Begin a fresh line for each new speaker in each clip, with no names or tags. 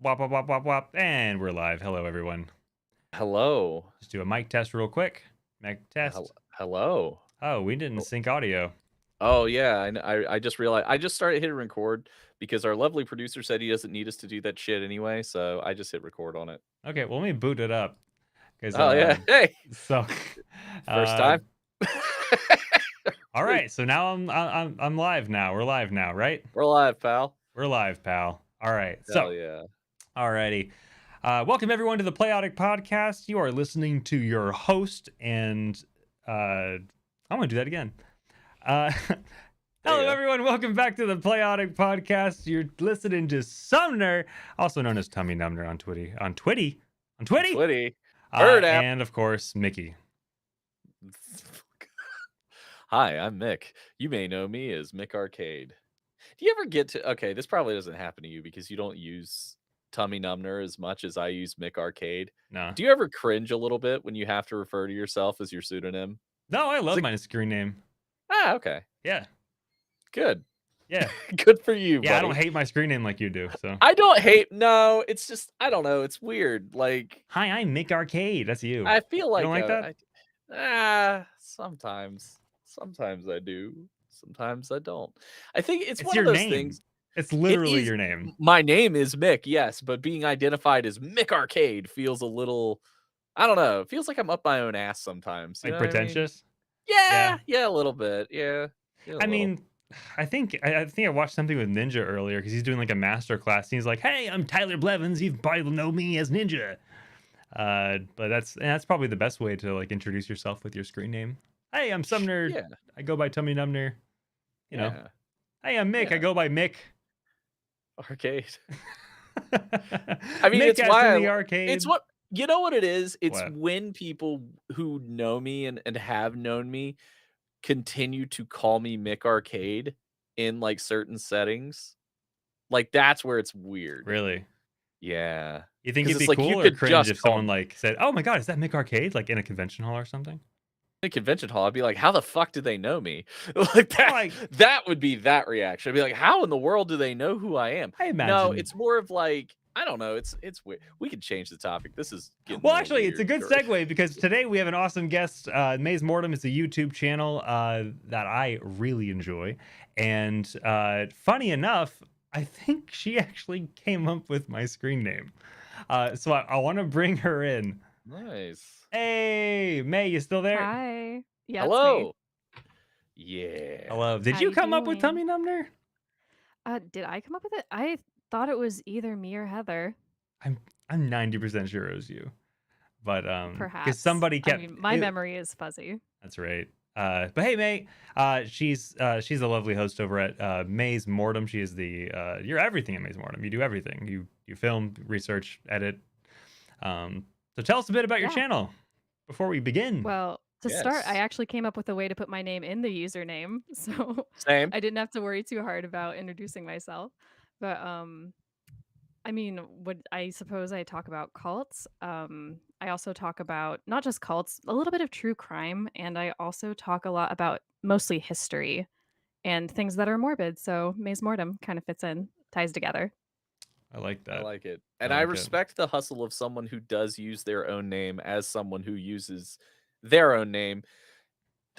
Wop, wop, wop, wop, wop. And we're live. Hello, everyone.
Hello.
Just do a mic test real quick. Mic test.
Hello.
Oh, we didn't sync audio.
Oh yeah, I just realized I just started hitting record because our lovely producer said he doesn't need us to do that shit anyway, so I just hit record on it.
Okay, well, let me boot it up.
Oh yeah. Hey.
So,
First time.
all right. So now I'm live now. We're live now, right?
We're live, pal.
We're live, pal. All right.
Hell yeah.
Alrighty. Welcome everyone to the Playotic Podcast. You are listening to your host, and I'm gonna do that again. Hello everyone, welcome back to the Playotic Podcast. You're listening to Sumner, also known as Tummy Numner on Twitty. And of course, Mickey.
Hi, I'm Mick. You may know me as Mick Arcade. Do you ever get to okay, this probably doesn't happen to you because you don't use Tummy Numner as much as I use Mick Arcade.
No.
Do you ever cringe a little bit when you have to refer to yourself as your pseudonym?
No, I love my screen name.
Ah, okay.
Yeah.
Good.
Yeah.
Good for you,
Yeah,
buddy.
I don't hate my screen name like you do, so.
I don't hate, no, it's just, I don't know, it's weird, like.
Hi, I'm Mick Arcade, that's you.
I feel like.
You don't like that?
Sometimes. Sometimes I do. Sometimes I don't. I think it's one
your
of those
name.
things.
It's literally your name.
My name is Mick, yes, but being identified as Mick Arcade feels a little, I don't know, it feels like I'm up my own ass sometimes.
Like pretentious?
Yeah, a little bit. Yeah.
I mean, I think I watched something with Ninja earlier because he's doing like a master class. And he's like, "Hey, I'm Tyler Blevins. You probably know me as Ninja." But that's probably the best way to like introduce yourself with your screen name. Hey, I'm Sumner.
Yeah.
I go by Tummy Numner. You know. Hey, I'm Mick.
Yeah.
I go by Mick
Arcade. I mean,
Mick
it's why
in the arcade.
It's what you know what it is. It's
What?
when people who know me and have known me continue to call me Mick Arcade in like certain settings. Like that's where it's weird.
Really?
Yeah.
You think it'd be
like,
cool
you
or
could
cringe
just
if someone like said, "Oh my god, is that Mick Arcade?" Like in a convention hall or something?
In a convention hall, I'd be like, "How the fuck do they know me?" Like that. That would be that reaction. I'd be like, "How in the world do they know who I am?"
I imagine.
No, it's more of like, I don't know. It's weird. We could change the topic. This is getting
well, actually, it's a good segue because today we have an awesome guest. MaesMortem is a YouTube channel that I really enjoy, and funny enough, I think she actually came up with my screen name. So I want to bring her in.
Nice.
Hey, May, you still there?
Hi. Yeah.
Hello. Yeah.
Hello. Did you come up with Tummy Numner?
Did I come up with it? I thought it was either me or Heather.
I'm 90% sure it was you, but
perhaps
because somebody kept.
I mean, my memory is fuzzy.
That's right. But hey, May, she's a lovely host over at MaesMortem. She is the you're everything at MaesMortem. You do everything. You film, research, edit. So tell us a bit about your channel before we begin.
Well, to start, I actually came up with a way to put my name in the username, so
same.
I didn't have to worry too hard about introducing myself. But I mean, I suppose I talk about cults. I also talk about not just cults, a little bit of true crime, and I also talk a lot about mostly history and things that are morbid. So MaesMortem kind of fits in, ties together.
I like that.
I like it. And I respect the hustle of someone who does use their own name as someone who uses their own name.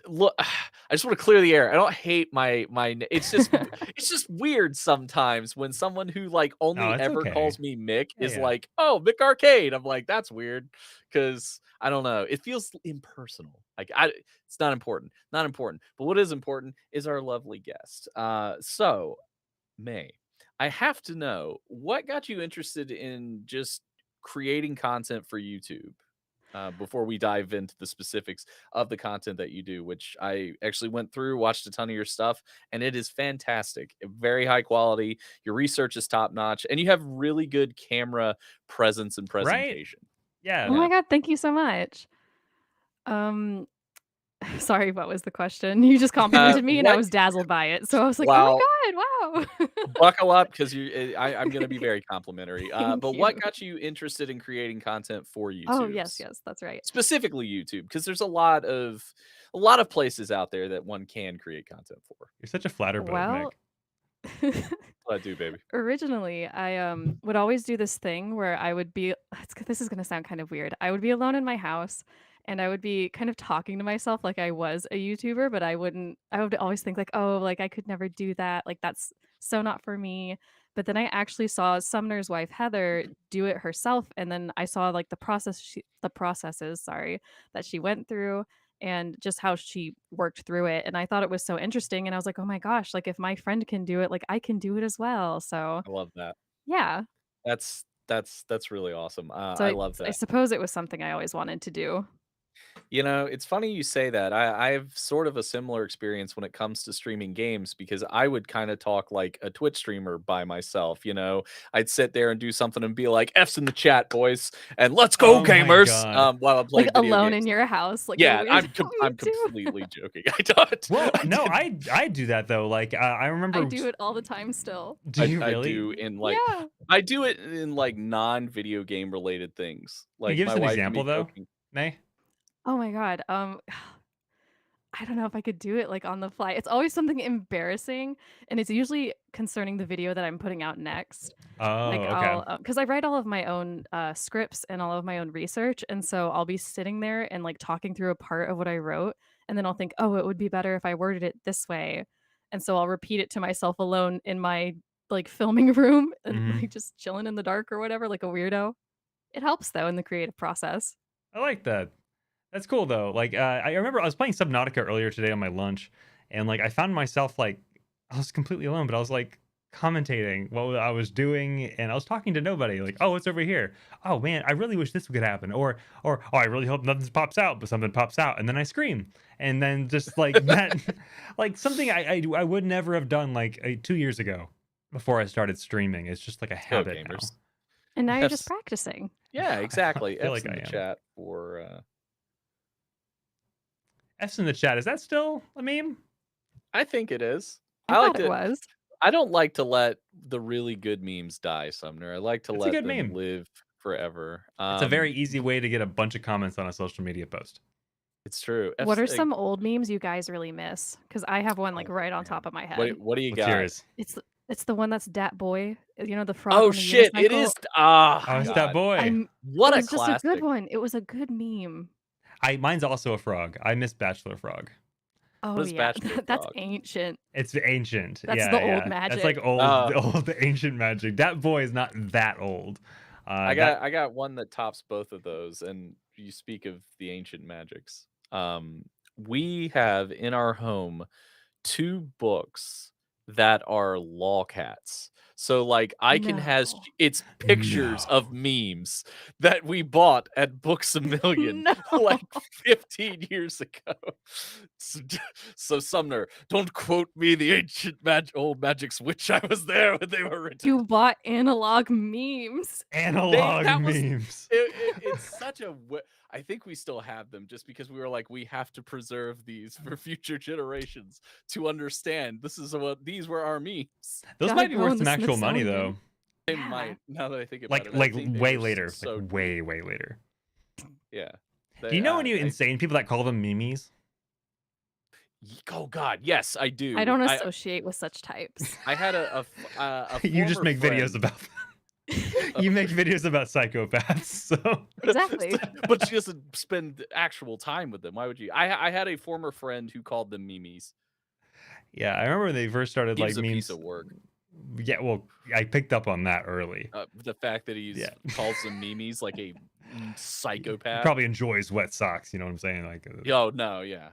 Look, I just want to clear the air. I don't hate my it's just weird sometimes when someone who like only ever calls me Mick is like, "Oh, Mick Arcade." I'm like, "That's weird," because I don't know. It feels impersonal. Like it's not important. Not important. But what is important is our lovely guest. So May, I have to know, what got you interested in just creating content for YouTube? Before we dive into the specifics of the content that you do, which I actually went through, watched a ton of your stuff, and it is fantastic. Very high quality. Your research is top notch, and you have really good camera presence and presentation.
Right? Yeah.
Oh my God, thank you so much. Sorry, what was the question? You just complimented me and I was dazzled by it. So I was like, oh my God, wow.
Buckle up, because I'm going to be very complimentary. But what got you interested in creating content for YouTube?
Oh, yes, that's right.
Specifically YouTube, because there's a lot of places out there that one can create content for.
You're such a flatterbug, Mick.
I do, baby.
Originally, I would always do this thing where I would be this is gonna sound kind of weird. I would be alone in my house and I would be kind of talking to myself like I was a YouTuber, but I would always think like, oh, like I could never do that. Like that's so not for me. But then I actually saw Sumner's wife Heather do it herself, and then I saw like the processes, sorry, that she went through and just how she worked through it. And I thought it was so interesting. And I was like, oh my gosh, like if my friend can do it, like I can do it as well. So
I love that.
yeah.
That's really awesome.
So
I love
I
that.
suppose it was something I always wanted to do.
You know, it's funny you say that. I have sort of a similar experience when it comes to streaming games because I would kind of talk like a Twitch streamer by myself. You know, I'd sit there and do something and be like, "F's in the chat, boys, and let's go,
Oh my
gamers!"
God.
While I'm playing
Like
video
alone
games.
in your house. Like
Yeah,
a
I'm
weirdo, me
I'm
too.
completely joking. I don't.
Well, no,
did-
I do that though. Like I remember.
I do it all the time still.
Do you
I
really?
do in like
Yeah.
I do it in like non-video game related things.
Can you
Like
give
my
us an
wife and
example
me
though,
joking.
May?
Oh my god. I don't know if I could do it like on the fly. It's always something embarrassing, and it's usually concerning the video that I'm putting out next.
Oh,
Like
okay.
I'll because I write all of my own scripts and all of my own research, and so I'll be sitting there and like talking through a part of what I wrote, and then I'll think, oh, it would be better if I worded it this way, and so I'll repeat it to myself alone in my like filming room and
Mhm.
like just chilling in the dark or whatever, like a weirdo. It helps though in the creative process.
I like that. That's cool though. Like I remember I was playing Subnautica earlier today on my lunch, and like I found myself like I was completely alone, but I was like commentating what I was doing, and I was talking to nobody. Like, oh, it's over here. Oh man, I really wish this could happen. Or oh, I really hope nothing pops out, but something pops out, and then I scream, and then just like that, like something I would never have done like 2 years ago before I started streaming. It's just like a
Go
habit now.
gamers.
And now you're just
F's,
practicing.
yeah, exactly.
I feel
F's
like
in
I
the
am.
chat for
F's in the chat. Is that still a meme?
I think it is.
I
I like
thought it
to
was.
I don't like to let the really good memes die, Sumner. I like to
It's a
let
good
them
meme.
live forever.
It's a very easy way to get a bunch of comments on a social media post.
It's true.
What are
F's,
some old memes you guys really miss? Because I have one like
oh,
right on
man.
top of my head.
What do you
What's
got?
yours?
It's the one that's Dat Boy. You know the frog
Oh
on the
shit! It
unicycle?
is. Ah,
Oh, it's
God.
that boy.
I'm
What
it
a
was just a good
classic.
one. It was a good meme.
Mine's also a frog. I miss Bachelor Frog.
Oh
is
yeah,
Bachelor
that's
Frog?
ancient.
It's ancient.
That's
yeah,
the old
yeah. That's
magic.
like old,
Uh,
old ancient magic. That boy is not that old.
I
That
got one that tops both of those. And you speak of the ancient magics. We have in our home 2 books that are law cats. So like Icon has
No.
it's pictures
No.
of memes that we bought at Books a Million
No.
like 15 years ago. So Sumner, don't quote me the ancient old magics, which I was there when they were written.
You bought analog memes.
analog
that was-
memes.
It's such a I think we still have them just because we were like, we have to preserve these for future generations to understand this is what these were our memes.
Those
Gotta
might be
go
worth
in
some
the
actual money though.
Smithsonian.
They
Yeah.
might, now that I think about it. I
Like
think they
way
were
later.
so
Like way later.
yeah.
Do you know any insane people that call them memes?
Oh God, yes, I do.
I don't associate with such types.
I had a
You just
former
make videos
friend-
about them. You make videos about psychopaths. So
Exactly.
but she doesn't spend actual time with them. Why would you? I had a former friend who called them memes.
yeah, I remember when they first started
He
like
was a
memes.
piece of work.
Yeah, well, I picked up on that early.
The fact that he's
Yeah.
calls them memes like a psychopath.
Probably enjoys wet socks. You know what I'm saying? Like,
Oh no, yeah.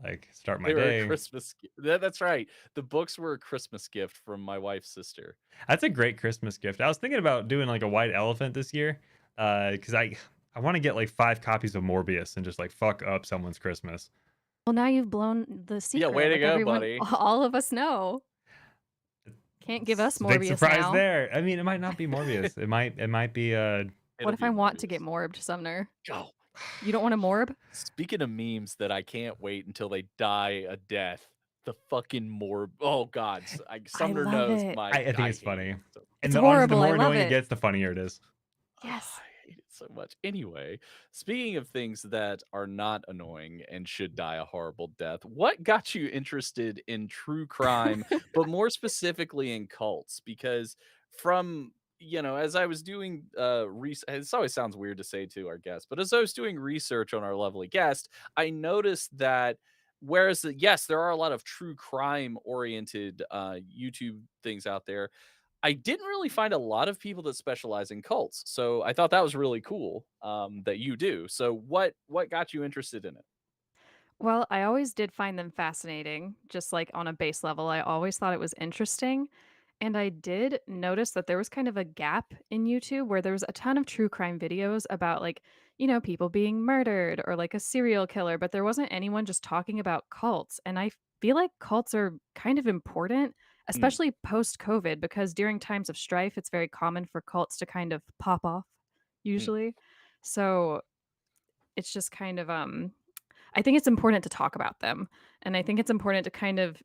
like start my
They were
day.
a Christmas gift. That's right. The books were a Christmas gift from my wife's sister.
That's a great Christmas gift. I was thinking about doing like a white elephant this year, because I want to get like 5 copies of Morbius and just like fuck up someone's Christmas.
Well, now you've blown the secret.
way to
like
go,
everyone,
buddy.
All of us know. Can't give us
It's a big
Morbius
surprise
now.
there. I mean, it might not be Morbius. it might be
What if I want to get morbed, Sumner?
Oh,
You don't want to morb?
speaking of memes that I can't wait until they die a death. The fucking morb. Oh God, Sumner
love
knows
it.
my.
I think it's
hate
funny.
it.
And
It's
the
horrible,
more
I love
annoying it
it.
gets, the funnier it is.
Yes.
hate it so much. Anyway, speaking of things that are not annoying and should die a horrible death, what got you interested in true crime, but more specifically in cults? Because from as I was doing this always sounds weird to say to our guest, but as I was doing research on our lovely guest, I noticed that whereas yes, there are a lot of true crime oriented YouTube things out there, I didn't really find a lot of people that specialize in cults. So I thought that was really cool that you do. So what got you interested in it?
Well, I always did find them fascinating, just like on a base level. I always thought it was interesting. And I did notice that there was kind of a gap in YouTube where there was a ton of true crime videos about people being murdered or like a serial killer, but there wasn't anyone just talking about cults. And I feel like cults are kind of important,
Mm,
especially post COVID, because during times of strife, it's very common for cults to kind of pop off
mm,
usually. So it's just kind of I think it's important to talk about them. And I think it's important to kind of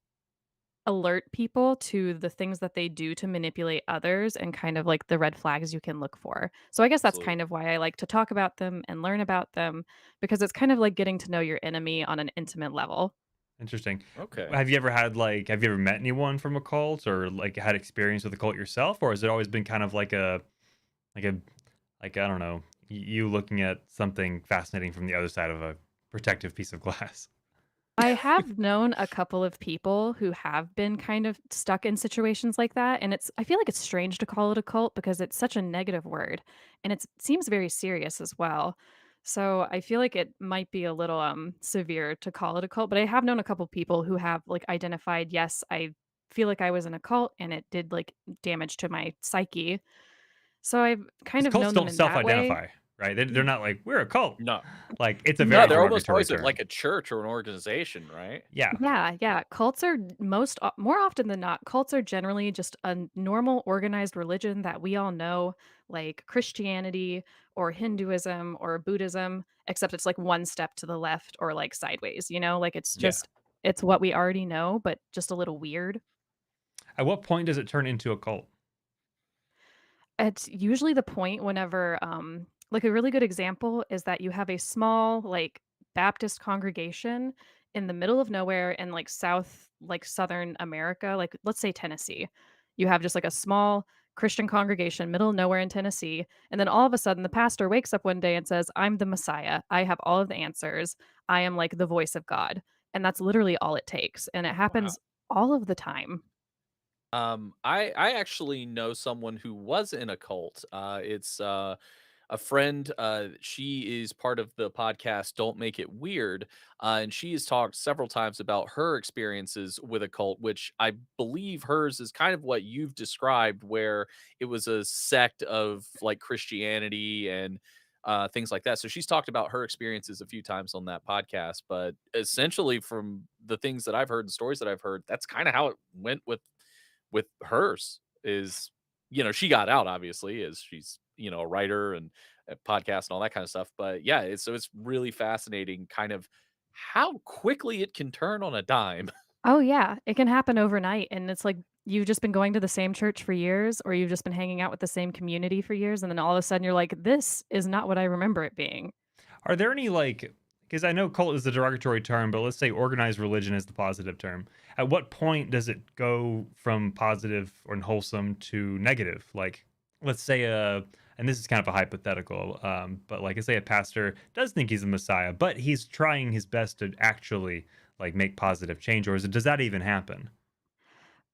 alert people to the things that they do to manipulate others and kind of like the red flags you can look for. So I guess that's
absolutely.
kind of why I like to talk about them and learn about them because it's kind of like getting to know your enemy on an intimate level.
Interesting.
Okay.
Have you ever met anyone from a cult or like had experience with a cult yourself, or has it always been kind of like a like I don't know, you looking at something fascinating from the other side of a protective piece of glass?
I have known a couple of people who have been kind of stuck in situations like that, and I feel like it's strange to call it a cult because it's such a negative word, and it seems very serious as well. So I feel like it might be a little severe to call it a cult, but I have known a couple people who have like identified, yes, I feel like I was in a cult and it did like damage to my psyche. So I've kind
Because
of
cults
known them
don't
in that way.
self-identify, right? They're not like we're a cult.
No.
Like it's a
No,
very
they're almost
derogatory
always
term.
like a church or an organization, right?
Yeah.
Yeah, yeah. Cults are more often than not, cults are generally just a normal organized religion that we all know, like Christianity or Hinduism or Buddhism, except it's like one step to the left or like sideways, Like
Yeah.
it's what we already know, but just a little weird.
At what point does it turn into a cult?
It's usually the point whenever, like a really good example is that you have a small, like Baptist congregation in the middle of nowhere in like Southern America, like let's say Tennessee. You have just like a small Christian congregation, middle of nowhere in Tennessee. And then all of a sudden, the pastor wakes up one day and says, I'm the Messiah. I have all of the answers. I am like the voice of God. And that's literally all it takes. And it
Wow.
happens all of the time.
I actually know someone who was in a cult. It's a friend. She is part of the podcast Don't Make It Weird, and she has talked several times about her experiences with a cult, which I believe hers is kind of what you've described, where it was a sect of like Christianity and things like that. So she's talked about her experiences a few times on that podcast, but essentially from the things that I've heard and stories that I've heard, that's kind of how it went with hers is, she got out obviously as she's, a writer and a podcast and all that kind of stuff. But yeah, it's really fascinating kind of how quickly it can turn on a dime.
Oh, yeah. It can happen overnight, and it's like you've just been going to the same church for years, or you've just been hanging out with the same community for years, and then all of a sudden you're like, "This is not what I remember it being."
Are there any like because I know cult is the derogatory term, but let's say organized religion is the positive term. At what point does it go from positive or wholesome to negative? Like, let's say and this is kind of a hypothetical, but like, let's say a pastor does think he's a messiah, but he's trying his best to actually like make positive change, or does that even happen?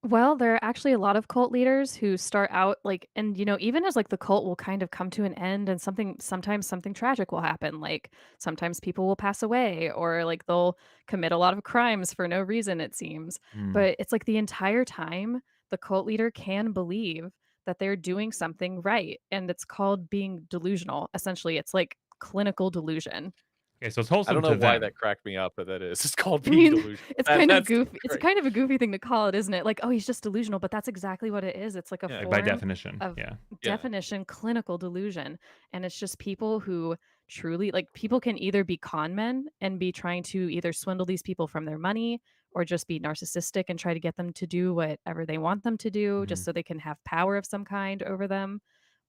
Well, there are actually a lot of cult leaders who start out like and even as like the cult will kind of come to an end and sometimes something tragic will happen. Like sometimes people will pass away or like they'll commit a lot of crimes for no reason it seems.
Hmm.
But it's like the entire time the cult leader can believe that they're doing something right and it's called being delusional. Essentially, it's like clinical delusion.
Okay, so it's
I
wholesome
don't know
to
why
them.
that cracked me up, but that is. It's called
I
being
mean,
delusional.
it's
That
kind of
that's
goofy. It's
great.
kind of a goofy thing to call it, isn't it? Like, oh, he's just delusional, but that's exactly what it is. It's like a
Yeah.
Like by
form
definition,
of
yeah.
Yeah.
definition clinical delusion. And it's just people who truly like people can either be con men and be trying to either swindle these people from their money or just be narcissistic and try to get them to do whatever they want them to do
Hmm.
just so they can have power of some kind over them.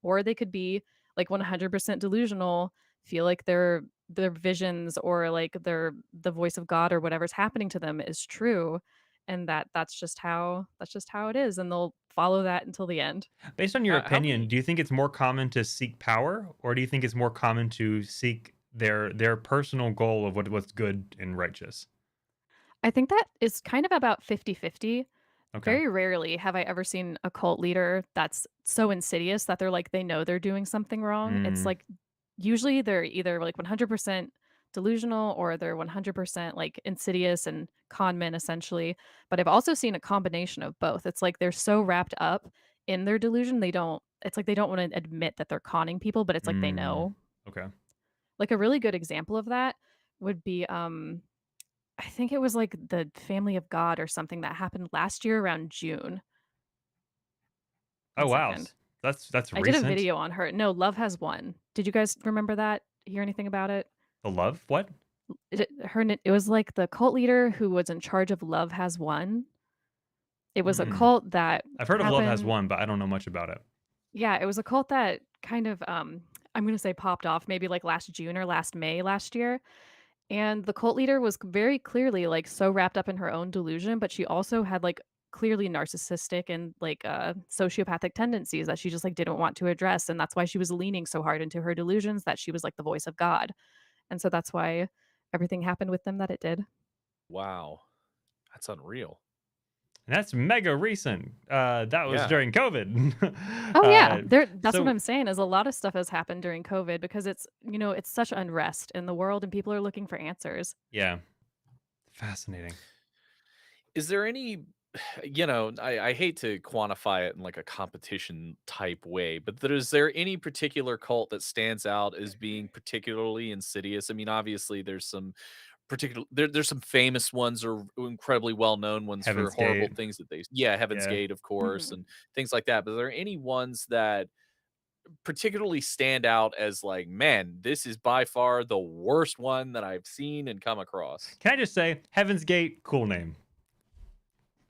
Or they could be like 100% delusional, feel like their visions or like the voice of God or whatever's happening to them is true, and that's just how it is, and they'll follow that until the end.
Based on your
How
opinion,
many?
do you think it's more common to seek power, or do you think it's more common to seek their personal goal of what's good and righteous?
I think that is kind of about 50-50.
Okay.
Very rarely have I ever seen a cult leader that's so insidious that they're like they know they're doing something wrong. It's
Mm,
like usually they're either like 100% delusional or they're 100% like insidious and con men essentially. But I've also seen a combination of both. It's like they're so wrapped up in their delusion, it's like they don't want to admit that they're conning people, but it's like they
mm,
know.
okay.
Like a really good example of that would be I think it was like the Family of God or something that happened last year around June.
Oh
One
wow,
second.
that's
I did a
recent.
video on her. No, Love Has Won. Did you guys remember that? Hear anything about it?
The love? What?
It was like the cult leader who was in charge of Love Has Won. It was a
Mm.
cult that
I've heard of Love Has
happened.
Won, but I don't know much about it.
Yeah, it was a cult that kind of I'm gonna say popped off maybe like last June or last May last year. And the cult leader was very clearly, like, so wrapped up in her own delusion, but she also had, like, clearly narcissistic and, like, sociopathic tendencies that she just, like, didn't want to address, and that's why she was leaning so hard into her delusions that she was, like, the voice of God. And so that's why everything happened with them that it did.
Wow, that's unreal.
And that's mega recent. That was
Yeah.
during COVID.
Oh, yeah. That's what
So
I'm saying is a lot of stuff has happened during COVID because it's such unrest in the world and people are looking for answers.
yeah, fascinating.
Is there any, I hate to quantify it in like a competition type way, but is there any particular cult that stands out as being particularly insidious? I mean, obviously there's some there's some famous ones or incredibly well known ones for
Heaven's
horrible
Gate.
things that yeah, Heaven's
Yeah.
Gate, of course,
Mhm.
and things like that. But are there any ones that particularly stand out as like, man, this is by far the worst one that I've seen and come across?
Can I just say, Heaven's Gate, cool name.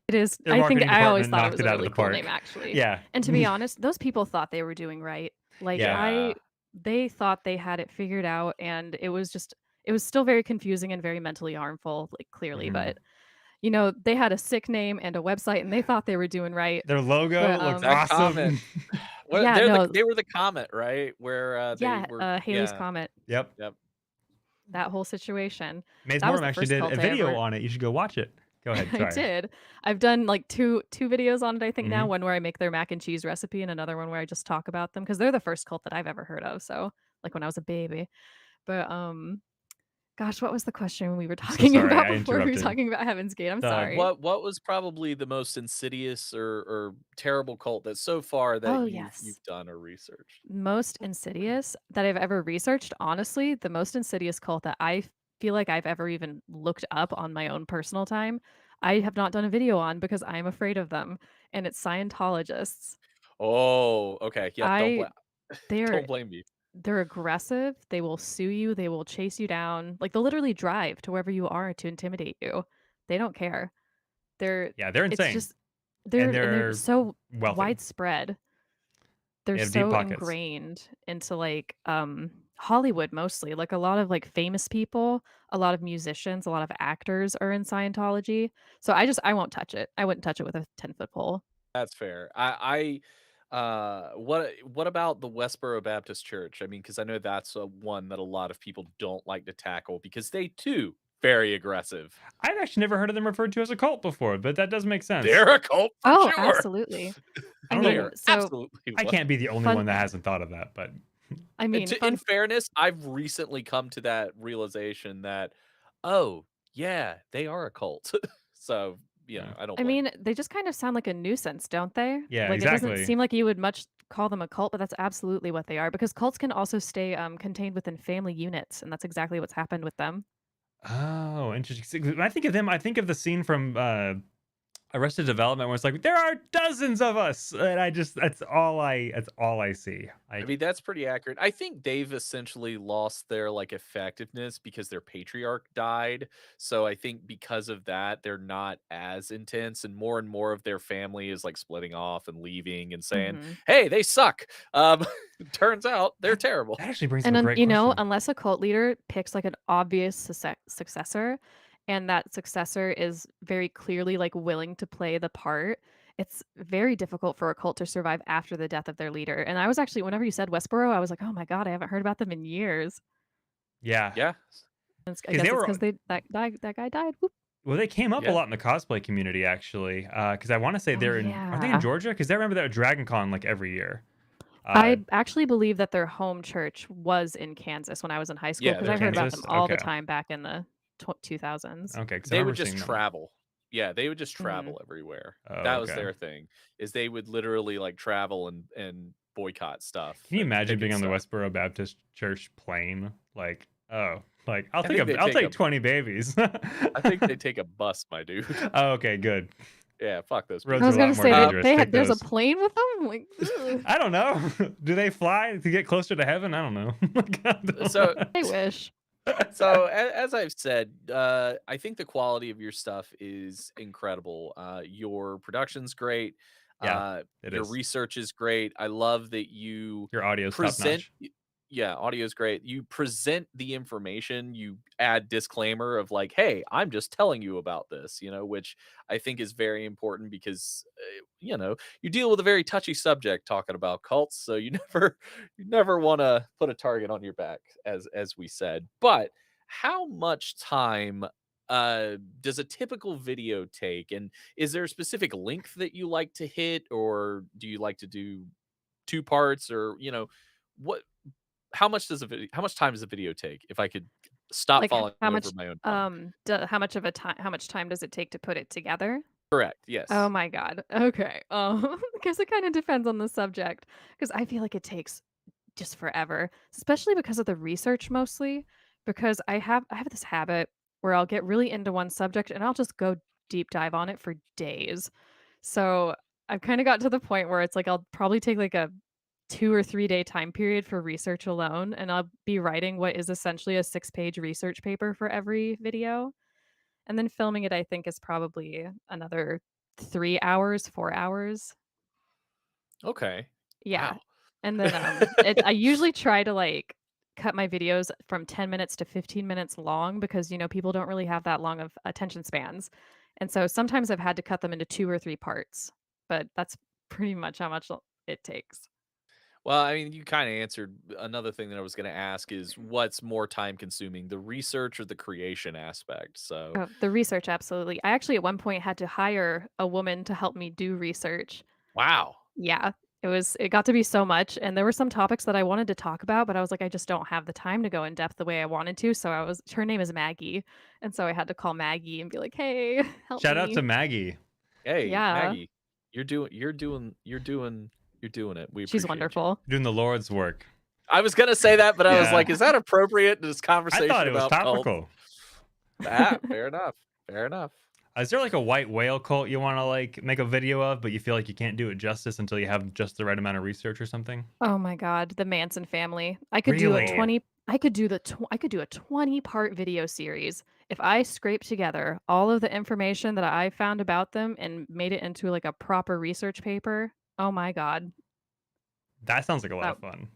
It is.
Their
I think
marketing
I always
department
thought it
knocked
was
it
a
out of
really
the
cool name,
park.
actually.
Yeah.
And to be honest, those people thought they were doing right. Like
Yeah.
they thought they had it figured out, and it was still very confusing and very mentally harmful, like clearly.
Mhm.
But they had a sick name and a website, and they thought they were doing right.
Their logo
But
looks
That comet.
awesome.
Well,
yeah, no,
they were the comet, right? Where they
yeah,
were,
Haley's
yeah.
Comet,
Yep.
Yep.
that whole situation.
Maze
That was
Mortem
the
actually
first
did
cult
a
I
video
ever
on it. You should go watch it. Go ahead.
I
Sorry.
did. I've done like two videos on it, I think now,
Mhm.
one where I make their mac and cheese recipe and another one where I just talk about them because they're the first cult that I've ever heard of, so, like, when I was a baby. But, gosh, what was the question we were
I'm so
talking
sorry.
about
I
before we were
interrupted.
talking about Heaven's Gate? I'm
The
sorry.
What was probably the most insidious or terrible cult that so far that
Oh,
you've
yes.
done or researched?
Most insidious that I've ever researched, honestly, the most insidious cult that I feel like I've ever even looked up on my own personal time, I have not done a video on because I'm afraid of them, and it's Scientologists.
Oh, okay. Yep.
I they're
Don't blame me.
They're aggressive, they will sue you, they will chase you down, like, they'll literally drive to wherever you are to intimidate you. They don't care. They're
Yeah, they're
it's
insane
just
and
they're
they're
so
wealthy.
widespread. They're
They have deep
so
pockets.
ingrained into, like, Hollywood mostly, like, a lot of, like, famous people, a lot of musicians, a lot of actors are in Scientology. So I won't touch it. I wouldn't touch it with a 10-foot pole.
That's fair. What about the Westboro Baptist Church? I mean, because I know that's one that a lot of people don't like to tackle because they too very aggressive.
I've actually never heard of them referred to as a cult before, but that does make sense.
They're a cult for
Oh,
sure.
absolutely.
I
I
don't
They
know.
mean,
are
so
absolutely
I
one.
can't be the only one
fun
that hasn't thought of that, but
I
And
mean,
in
fun
fairness, I've recently come to that realization that, oh yeah, they are a cult. So
yeah.
I don't
I
blame
mean, they just kind of sound like a nuisance, don't they?
Yeah,
Like, it doesn't
exactly.
seem like you would much call them a cult, but that's absolutely what they are because cults can also stay contained within family units, and that's exactly what's happened with them.
Oh, interesting. When I think of them, I think of the scene from Arrested Development where it's like there are dozens of us, and that's all I see.
I mean, that's pretty accurate. I think they've essentially lost their like effectiveness because their patriarch died. So I think because of that, they're not as intense, and more of their family is like splitting off and leaving and saying,
Hmm.
"Hey, they suck." Turns out they're terrible.
That actually brings up
And
a
then,
great
you know,
question.
unless a cult leader picks like an obvious successor, and that successor is very clearly like willing to play the part, it's very difficult for a cult to survive after the death of their leader. And I was actually, whenever you said Westboro, I was like, oh my God, I haven't heard about them in years.
Yeah,
Yeah,
I
'cause
guess
they
it's
were
because that guy died. Whoop.
well, they came up a
yeah.
lot in the cosplay community actually, because I want to say
Oh
they're in are they in
yeah.
Georgia? Because I remember that at Dragon Con like every year. Uh,
I actually believe that their home church was in Kansas when I was in high school
Yeah,
because
they're
I heard about them
Kansas.
all the
Okay,
time back in the 2000s.
okay, because I
they
remember
would just
seeing them.
travel. Yeah, they would just
Hmm.
travel everywhere.
Oh,
That was
okay.
their thing. Is they would literally like travel and boycott stuff
Can you
and
imagine
picket
being on the
stuff.
Westboro Baptist Church plane? Like, oh, like I'll
I
take
think they
I'll
take a
take 20 babies.
I think they take a bus, my dude.
Oh, okay, good.
Yeah, fuck those
I
Roads
people.
are
was
a
gonna
lot more
say
dangerous.
they
Take
had there's a
those.
plane with them. Like, ugh,
I don't know. Do they fly to get closer to heaven? I don't know.
So
I wish.
as I've said, I think the quality of your stuff is incredible. Your production's great.
Yeah, it
Your
is.
research is great. I love that you
Your audio's top
present.
notch.
Yeah, audio is great. You present the information. You add disclaimer of like, "Hey, I'm just telling you about this," which I think is very important because you deal with a very touchy subject talking about cults, so you never want to put a target on your back, as we said. But how much time does a typical video take, and is there a specific length that you like to hit, or do you like to do two parts, or what? How much time does a video take? If I could stop
Like
falling
how
over
much
my own tongue.
how much time does it take to put it together?
Correct.
Oh
Yes.
my God. Okay. I guess it kind of depends on the subject because I feel like it takes just forever, especially because of the research mostly. Because I have this habit where I'll get really into one subject and I'll just go deep dive on it for days. So I've kind of got to the point where it's like I'll probably take like a 2 or 3 day time period for research alone, and I'll be writing what is essentially a 6 page research paper for every video. And then filming it, I think, is probably another 3 hours, 4 hours.
Okay.
Yeah.
Wow.
And then I usually try to like cut my videos from 10 minutes to 15 minutes long because people don't really have that long of attention spans. And so sometimes I've had to cut them into 2 or 3 parts, but that's pretty much how much it takes.
Well, I mean, you kind of answered another thing that I was going to ask is what's more time consuming, the research or the creation aspect? So,
Oh, the research, absolutely. I actually at one point had to hire a woman to help me do research.
wow.
Yeah. It got to be so much, and there were some topics that I wanted to talk about, but I was like, I just don't have the time to go in depth the way I wanted to. So her name is Maggie. And so I had to call Maggie and be like, "Hey, help
Shout out to
me."
Maggie.
Hey,
Yeah.
Maggie, you're doing it. We
She's
appreciate you.
wonderful.
Doing the Lord's work.
I was going to say that, but I was
Yeah.
like, is that appropriate in this
I
conversation
thought it was
about cults?
topical.
Fair enough. Fair enough.
Is there like a white whale cult you want to like make a video of, but you feel like you can't do it justice until you have just the right amount of research or something?
Oh my God, the Manson family. I could
Really?
I could do I could do a 20-part video series if I scraped together all of the information that I found about them and made it into like a proper research paper. Oh my God.
That sounds like a lot
That
of fun.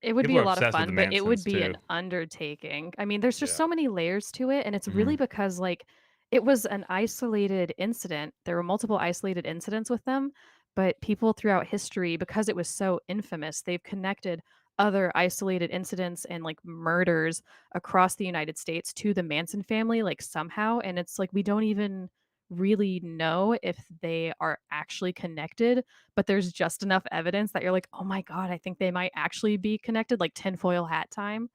It would
People
be
are
a lot of
obsessed with the
fun, but it would
Mansons
be
too.
an undertaking. I mean, there's just
Yeah.
so many layers to it, and it's really
Mhm.
because like it was an isolated incident. There were multiple isolated incidents with them, but people throughout history, because it was so infamous, they've connected other isolated incidents and like murders across the United States to the Manson family, like somehow. And it's like we don't even really know if they are actually connected, but there's just enough evidence that you're like, "Oh my God, I think they might actually be connected," like tinfoil hat time.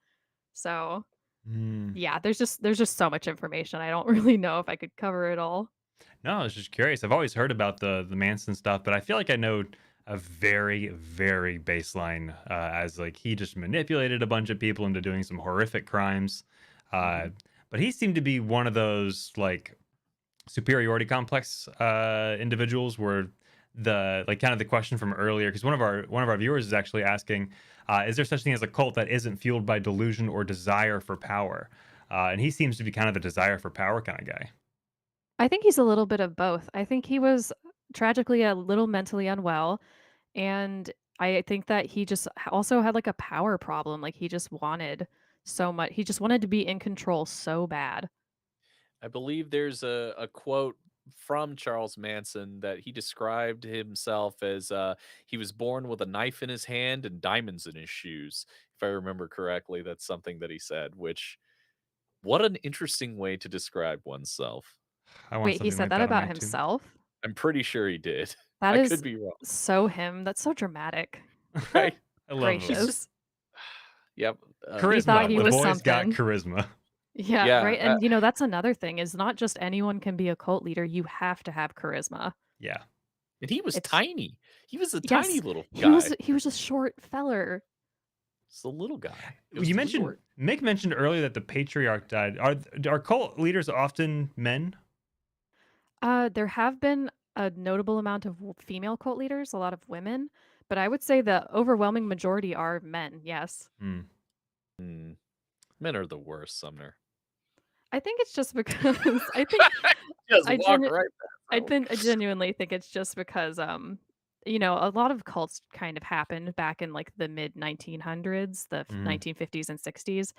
So,
Mm.
yeah, there's just so much information. I don't really know if I could cover it all.
No, I was just curious. I've always heard about the Manson stuff, but I feel like I know a very, very baseline as like he just manipulated a bunch of people into doing some horrific crimes.
Mhm.
But he seemed to be one of those like superiority complex individuals were the kind of the question from earlier, because one of our viewers is actually asking, is there such thing as a cult that isn't fueled by delusion or desire for power? And he seems to be kind of a desire for power kind of guy.
I think he's a little bit of both. I think he was tragically a little mentally unwell, and I think that he just also had like a power problem. Like he just wanted so much. He just wanted to be in control so bad.
I believe there's a quote from Charles Manson that he described himself as he was born with a knife in his hand and diamonds in his shoes. If I remember correctly, that's something that he said, which what an interesting way to describe oneself.
I want
Wait, he
something
said
like
that
that on
about
my tomb.
himself?
I'm pretty sure he did.
That
I
is
could be wrong.
so him. That's so dramatic.
Right?
I love him.
Gracious.
Yep.
He thought
Charisma.
he
The
was
boy's got
something.
charisma.
Yeah,
Yeah,
right. And that's another thing is not just anyone can be a cult leader. You have to have charisma.
Yeah.
and he was
It's
tiny. He was a
yes,
tiny little
he
guy.
was a short feller.
It's a little guy. It was
You
the
mentioned
short-
Mick mentioned earlier that the patriarch died. Are cult leaders often men?
There have been a notable amount of female cult leaders, a lot of women, but I would say the overwhelming majority are men. Yes.
Hmm.
Hmm. Men are the worst, Sumner.
I think it's just because I think
Just
I
walk
genu-
right
I
back.
think I genuinely think it's just because a lot of cults kind of happened back in like the mid 1900s, the 1950s and 60s.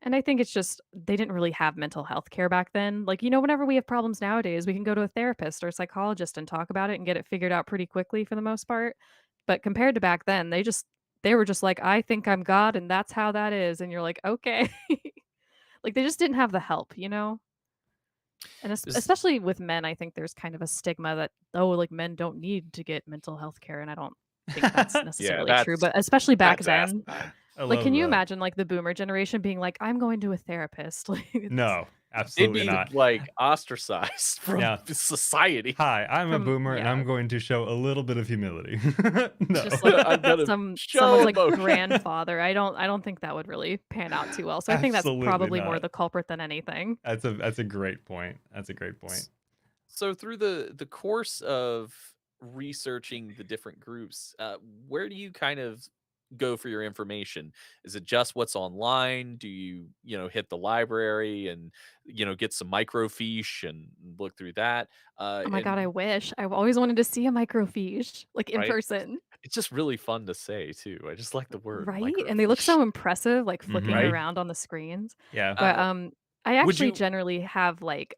And I think it's just they didn't really have mental health care back then. Like, whenever we have problems nowadays, we can go to a therapist or a psychologist and talk about it and get it figured out pretty quickly for the most part. But compared to back then, they were just like, I think I'm God and that's how that is. And you're like, okay. Like they just didn't have the help, And
This-
especially with men, I think there's kind of a stigma that, oh, like men don't need to get mental health care. And I don't think that's necessarily true.
that's-
But especially back
that's
then,
asinine.
I
like,
love
can you
that.
imagine like the boomer generation being like, I'm going to a therapist? Like,
No,
They'd
absolutely
be
not.
like ostracized from
Yeah.
society.
Hi, I'm a
From-
boomer and
yeah.
I'm going to show a little bit of humility. No.
just like
I'm gonna
someone's
show
like
emotion.
grandfather. I don't think that would really pan out too well. So I think that's
Absolutely
probably more
not.
the culprit than anything.
That's a great point. That's a great point.
So through the course of researching the different groups, where do you kind of go for your information? Is it just what's online? Do you hit the library and get some microfiche and look through that?
Oh my god, I wish. I've always wanted to see a microfiche like in
Right?
person.
It's just really fun to say too. I just like the word,
Right? And they look so
microfiche.
impressive, like flicking
Right.
around on the screens.
Yeah.
But I
would
actually
you-
generally have like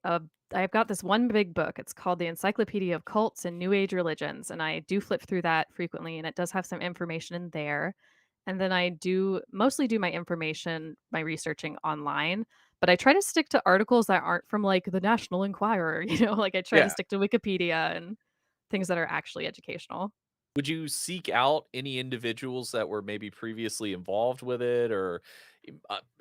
I've got this one big book. It's called The Encyclopedia of Cults and New Age Religions, and I do flip through that frequently, and it does have some information in there. And then I do mostly do my researching online, but I try to stick to articles that aren't from like the National Enquirer, like I try
Yeah.
to stick to Wikipedia and things that are actually educational.
Would you seek out any individuals that were maybe previously involved with it, or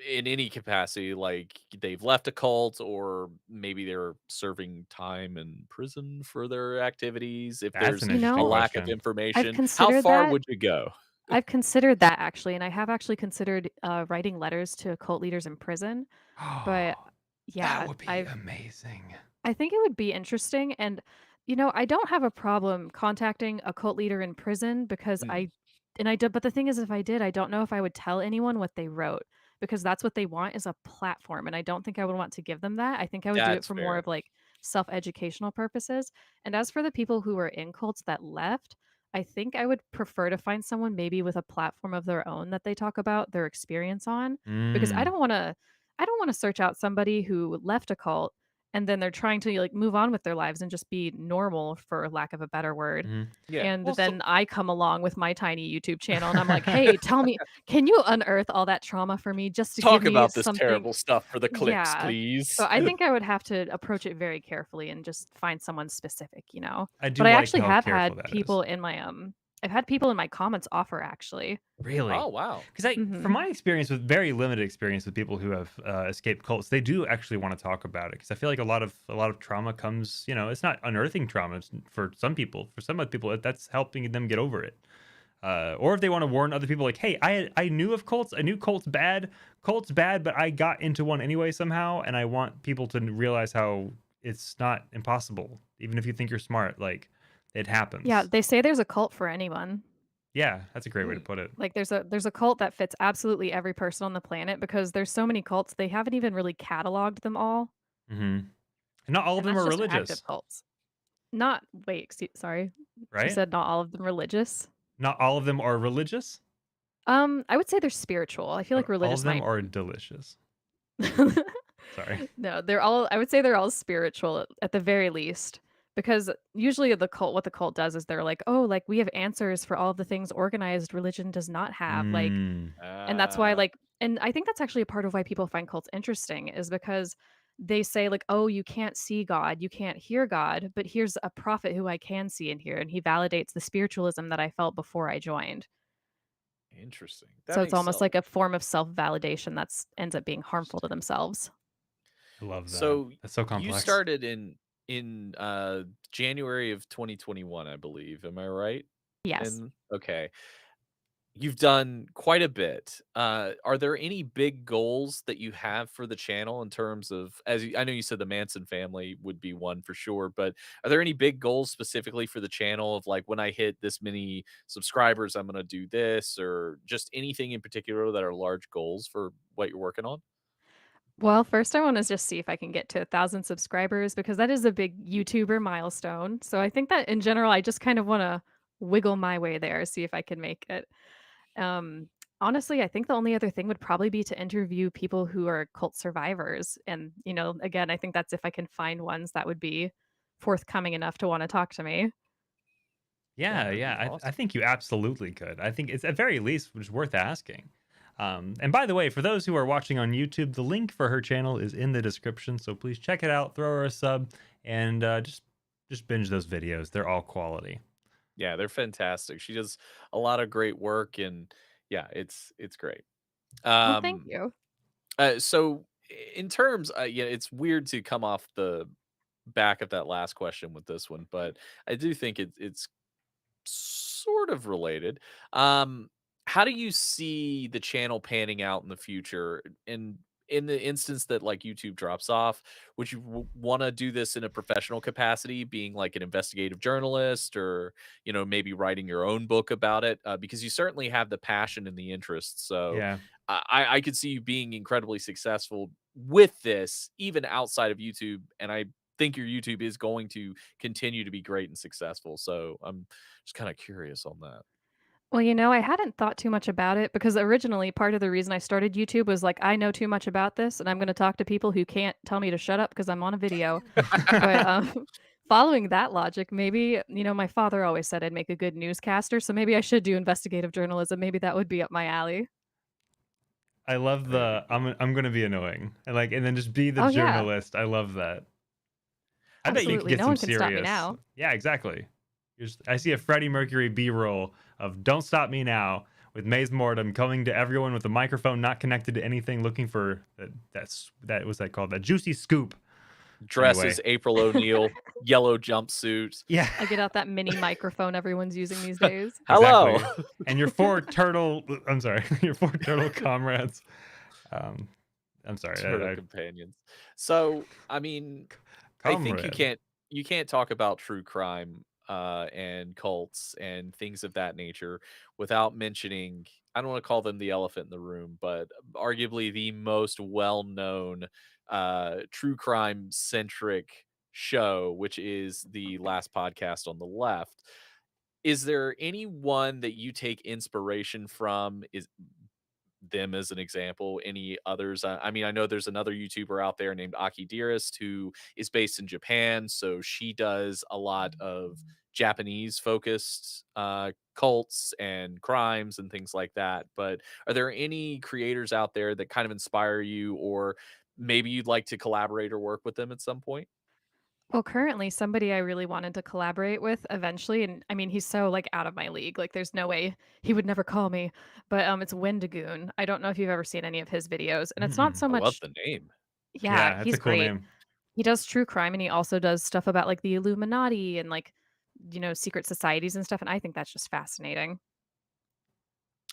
in any capacity, like they've left a cult, or maybe they're serving time in prison for their activities? If
That's
there's
an
a
interesting
lack of
question.
information, how
considered
far
that.
would you go?
I've considered that actually, and I have actually considered writing letters to cult leaders in prison. But yeah,
that would be amazing.
I think it would be interesting. And, I don't have a problem contacting a cult leader in prison because
Mm.
but the thing is, if I did, I don't know if I would tell anyone what they wrote because that's what they want is a platform. And I don't think I would want to give them that. I think I would do it
That's
for more
fair.
of like self-educational purposes. And as for the people who were in cults that left, I think I would prefer to find someone maybe with a platform of their own that they talk about their experience on because I
Mm.
don't want to search out somebody who left a cult and then they're trying to like move on with their lives and just be normal for lack of a better word.
Mhm.
Yeah.
And
Well, so-
then I come along with my tiny YouTube channel and I'm like, "Hey, tell me, can you unearth all that trauma for me just to
talk
give me
about this
something?"
terrible stuff for the clicks,
Yeah.
please.
So I think I would have to approach it very carefully and just find someone specific,
I do
But I
like
actually
how
have
careful
had
that is.
people in my I've had people in my comments offer actually.
Really?
Oh wow.
Because
Mhm.
from my experience with very limited experience with people who have escaped cults, they do actually want to talk about it. Because I feel like a lot of trauma comes, it's not unearthing trauma for some people. For some other people, that's helping them get over it. Or if they want to warn other people, like, hey, I knew of cults. I knew cults bad, but I got into one anyway somehow, and I want people to realize how it's not impossible. Even if you think you're smart, like it happens.
Yeah, they say there's a cult for anyone.
Yeah, that's a great way to
Hmm.
put it.
Like there's a cult that fits absolutely every person on the planet because there's so many cults, they haven't even really cataloged them all,
Hmm. Not all of
and
them
that's
are
just active
religious,
cults. Not wait, sorry. You
right?
said not all of them religious?
Not all of them are religious.
I would say they're spiritual. I feel like
But all of
religious
them
might
are delicious. Sorry.
No, I would say they're all spiritual at the very least. Because usually what the cult does is they're like, oh, like we have answers for all of the things organized religion does not have. Like,
Mm,
and that's why
Ah,
like, and I think that's actually a part of why people find cults interesting is because they say like, oh, you can't see God, you can't hear God, but here's a prophet who I can see and hear, and he validates the spiritualism that I felt before I joined.
interesting. That
So it's
makes
almost
sense.
like a form of self-validation that's ends up being harmful to themselves.
I love that.
So
That's so
you
complex.
started in January of 2021, I believe. Am I right?
Yes.
And okay. You've done quite a bit. Are there any big goals that you have for the channel in terms of, I know you said the Manson family would be one for sure, but are there any big goals specifically for the channel of like when I hit this many subscribers, I'm going to do this, or just anything in particular that are large goals for what you're working on?
Well, first I want to just see if I can get to 1,000 subscribers because that is a big YouTuber milestone. So I think that in general, I just kind of want to wiggle my way there, see if I can make it. Um, Honestly, I think the only other thing would probably be to interview people who are cult survivors. And, again, I think that's if I can find ones that would be forthcoming enough to want to talk to me.
Yeah,
Yeah,
that'd
yeah.
be
I
awesome.
think you absolutely could. I think it's at very least was worth asking. And by the way, for those who are watching on YouTube, the link for her channel is in the description. So please check it out, throw her a sub, and just binge those videos. They're all quality.
Yeah, they're fantastic. She does a lot of great work, and yeah, it's great.
Well, thank
Um,
you.
so in terms, yeah, it's weird to come off the back of that last question with this one, but I do think it's sort of related. Um, how do you see the channel panning out in the future? And in the instance that like YouTube drops off, would you want to do this in a professional capacity, being like an investigative journalist, or maybe writing your own book about it? Because you certainly have the passion and the interest. So
Yeah.
I could see you being incredibly successful with this, even outside of YouTube. And I think your YouTube is going to continue to be great and successful. So I'm just kind of curious on that.
Well, I hadn't thought too much about it because originally part of the reason I started YouTube was like, I know too much about this and I'm going to talk to people who can't tell me to shut up because I'm on a video. But following that logic, maybe, my father always said I'd make a good newscaster. So maybe I should do investigative journalism. Maybe that would be up my alley.
I love
I think it'd
the
be awesome.
I'm gonna be annoying and then just be the
Oh, yeah,
journalist. I love that. I bet you could
absolutely.
get
No
some
one can stop me
serious.
now.
Yeah, exactly. I see a Freddie Mercury B-roll of "Don't Stop Me Now" with MaesMortem coming to everyone with a microphone not connected to anything, looking for that was that called that juicy scoop. Anyway,
Dresses, April O'Neil, yellow jumpsuit.
yeah,
I get out that mini microphone everyone's using these days.
Hello.
exactly. And your four turtle, I'm sorry, your four turtle comrades. Um, I'm sorry,
Turtle companions. So, I mean, I think you
comrade.
can't talk about true crime and cults and things of that nature without mentioning, I don't want to call them the elephant in the room, but arguably the most well-known true crime centric show, which is the last podcast on the left. Is there anyone that you take inspiration from? Is them as an example? Any others? I mean, I know there's another YouTuber out there named Aki Dearest who is based in Japan, so she does a lot of Japanese focused cults and crimes and things like that. But are there any creators out there that kind of inspire you, or maybe you'd like to collaborate or work with them at some point?
Well, currently, somebody I really wanted to collaborate with eventually, and I mean, he's so like out of my league. Like, there's no way he would never call me. But it's Wendigoon. I don't know if you've ever seen any of his videos, and it's not
Mm-mm.
so
I love
much.
the name.
Yeah,
Yeah, that's
he's
a cool
great.
name.
He does true crime, and he also does stuff about like the Illuminati and like secret societies and stuff. And I think that's just fascinating.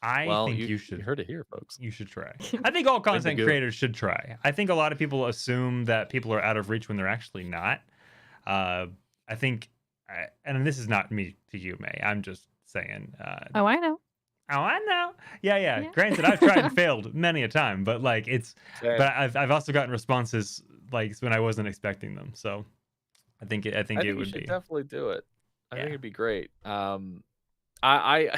I
Well,
think
you
you
you heard it here, folks.
should try. I think all
Way to
content
go.
creators should try. I think a lot of people assume that people are out of reach when they're actually not. I think, and this is not me to you, May. I'm just saying.
Oh, I know.
Oh, I know. Yeah.
Yeah.
Granted, I've tried and failed many a time, but like
Same.
but I've also gotten responses like when I wasn't expecting them. So I think it
you
would
should
be.
definitely do it. I think
Yeah.
it'd be great. I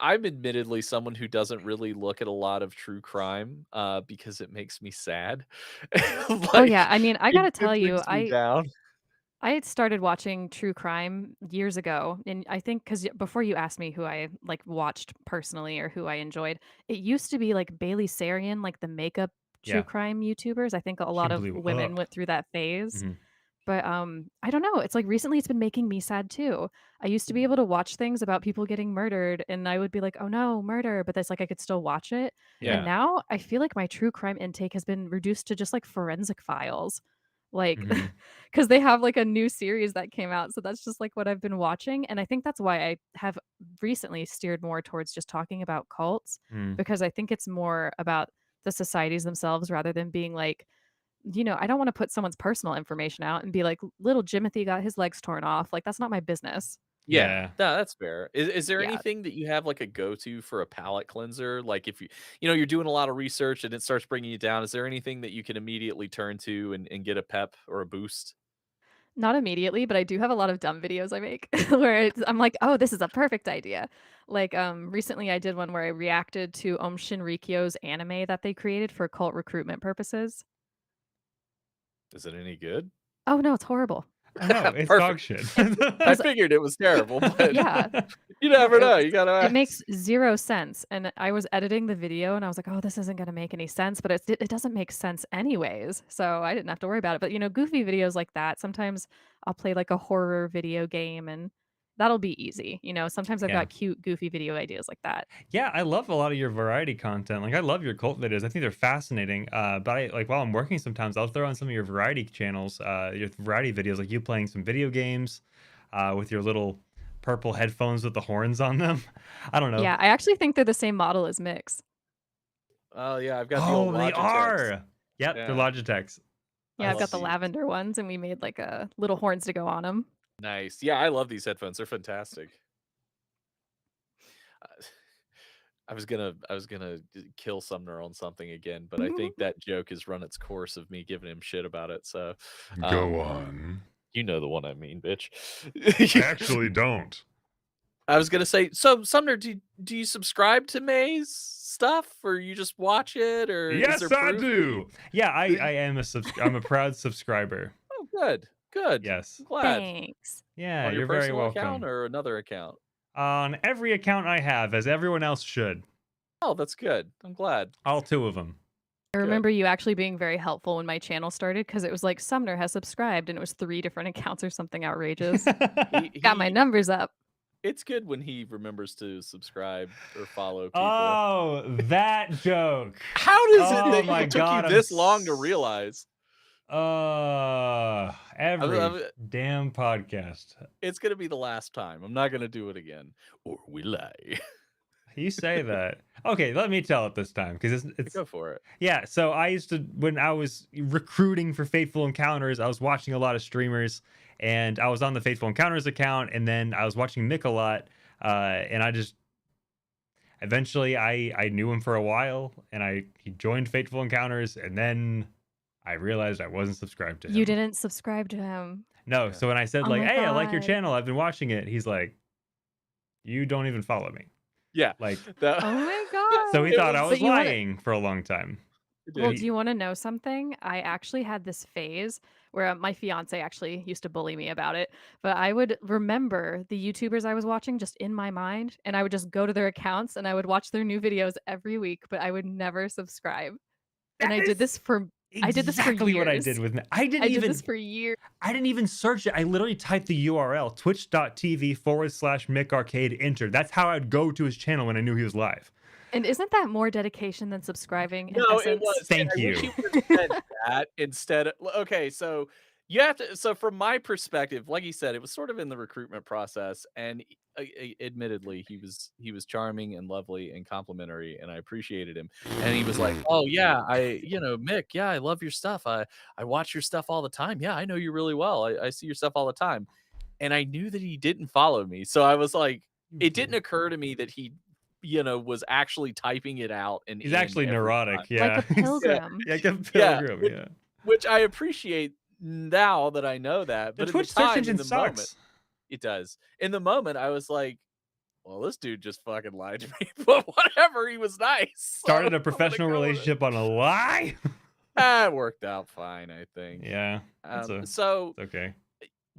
I'm admittedly someone who doesn't really look at a lot of true crime because it makes me sad.
Oh yeah,
Like
I mean, I
it
gotta tell you,
brings me down.
I had started watching true crime years ago, and I think because before you asked me who I like watched personally or who I enjoyed, it used to be like Bailey Sarian, like the makeup true
Yeah.
crime YouTubers. I think a lot of
Kimberly,
women went through that phase.
Mhm.
But I don't know. It's like recently it's been making me sad too. I used to be able to watch things about people getting murdered, and I would be like, "Oh no, murder!" But that's like I could still watch it. And
Yeah.
now I feel like my true crime intake has been reduced to just like forensic files, like
Mhm.
because they have like a new series that came out. So that's just like what I've been watching, and I think that's why I have recently steered more towards just talking about cults
Mm.
because I think it's more about the societies themselves rather than being like I don't want to put someone's personal information out and be like, little Jimothy got his legs torn off. Like, that's not my business.
Yeah.
No, that's fair. Is there
Yeah.
anything that you have like a go-to for a palate cleanser? Like if you're doing a lot of research and it starts bringing you down, is there anything that you can immediately turn to and get a pep or a boost?
Not immediately, but I do have a lot of dumb videos I make where I'm like, oh, this is a perfect idea. Like, recently I did one where I reacted to Shinrikyo's anime that they created for cult recruitment purposes.
Is it any good?
Oh no, it's horrible.
Oh no, it's dog shit.
I figured it was terrible, but
Yeah.
you never
It
know.
was
You gotta
it
ask.
makes 0 sense, and I was editing the video, and I was like, "Oh, this isn't gonna make any sense," but it doesn't make sense anyways, so I didn't have to worry about it, but, goofy videos like that, sometimes I'll play, like, a horror video game, and that'll be easy, sometimes I've
Yeah.
got cute, goofy video ideas like that.
Yeah, I love a lot of your variety content. Like, I love your cult videos. I think they're fascinating. But while I'm working, sometimes I'll throw on some of your variety channels, your variety videos, like you playing some video games, with your little purple headphones with the horns on them. I don't know.
Yeah, I actually think they're the same model as Mick's.
Oh yeah, I've got the
Oh,
old
they
Logitechs.
are. Yep,
Yeah.
they're Logitechs.
Yeah, I've got the
see.
lavender ones, and we made, like, little horns to go on them.
Nice. Yeah, I love these headphones. They're fantastic. Uh, I was gonna kill Sumner on something again, but I think that joke has run its course of me giving him shit about it. So
Go on.
you know the one I mean, bitch.
I actually don't.
I was gonna say, so Sumner, do you subscribe to Maes stuff, or you just watch it, or is
Yes,
there
I
proof?
do.
Yeah, I am I'm a proud subscriber.
Oh, good.
Yes.
I'm glad.
Thanks.
Yeah,
On your
you're very
personal
welcome.
account or another account?
On every account I have, as everyone else should.
Oh, that's good. I'm glad.
All 2 of them.
I remember you actually being very helpful when my channel started because it was like Sumner has subscribed and it was 3 different accounts or something outrageous. Got my numbers up.
It's good when he remembers to subscribe or follow people.
Oh, that joke.
How does
Oh
it
my
that took
God,
you
I'm
this long to realize?
Every damn podcast.
It's gonna be the last time. I'm not gonna do it again, or will I?
You say that. Okay, let me tell it this time because it's
Go for it.
Yeah, so I used to, when I was recruiting for Fateful Encounters, I was watching a lot of streamers, and I was on the Fateful Encounters account, and then I was watching Mick a lot, and I just eventually I knew him for a while, and he joined Fateful Encounters, and then I realized I wasn't subscribed to him.
You didn't subscribe to him.
No,
Yeah.
so when I said
Oh
like,
my
"Hey, I like your
God.
channel. I've been watching it," he's like, "You don't even follow me."
Yeah.
Like,
That-
Oh my God.
so he
It
thought I
was-
was
But you wanna-
lying for a long time.
Well,
He-
do you want to know something? I actually had this phase where my fiance actually used to bully me about it, but I would remember the YouTubers I was watching just in my mind, and I would just go to their accounts and I would watch their new videos every week, but I would never subscribe. And I did this for
exactly what I
years.
did with me. I
did this for years.
I didn't even search it. I literally typed the URL twitch.tv/Mick Arcade enter. That's how I'd go to his channel when I knew he was live.
And isn't that more dedication than subscribing? In
No, it
essence?
was.
Thank
and I wish
you.
he would've said that instead. Okay, so You have to. So from my perspective, like you said, it was sort of in the recruitment process, and admittedly, he was charming and lovely and complimentary, and I appreciated him. And he was like, "Oh yeah, Mick, yeah, I love your stuff. I watch your stuff all the time. Yeah, I know you really well. I see your stuff all the time." And I knew that he didn't follow me, so I was like, it didn't occur to me that he, was actually typing it out and
He's actually neurotic.
Like
Yeah.
a pilgrim.
Yeah, like a pilgrim. Yeah.
which I appreciate now that I know that.
The
But
Twitch
at the
search
time,
engine
in the moment,
sucks.
it does. In the moment, I was like, well, this dude just fucking lied to me. But whatever, he was nice.
Started
so
a professional relationship on a lie.
It worked out fine, I think.
Yeah.
So
It's okay.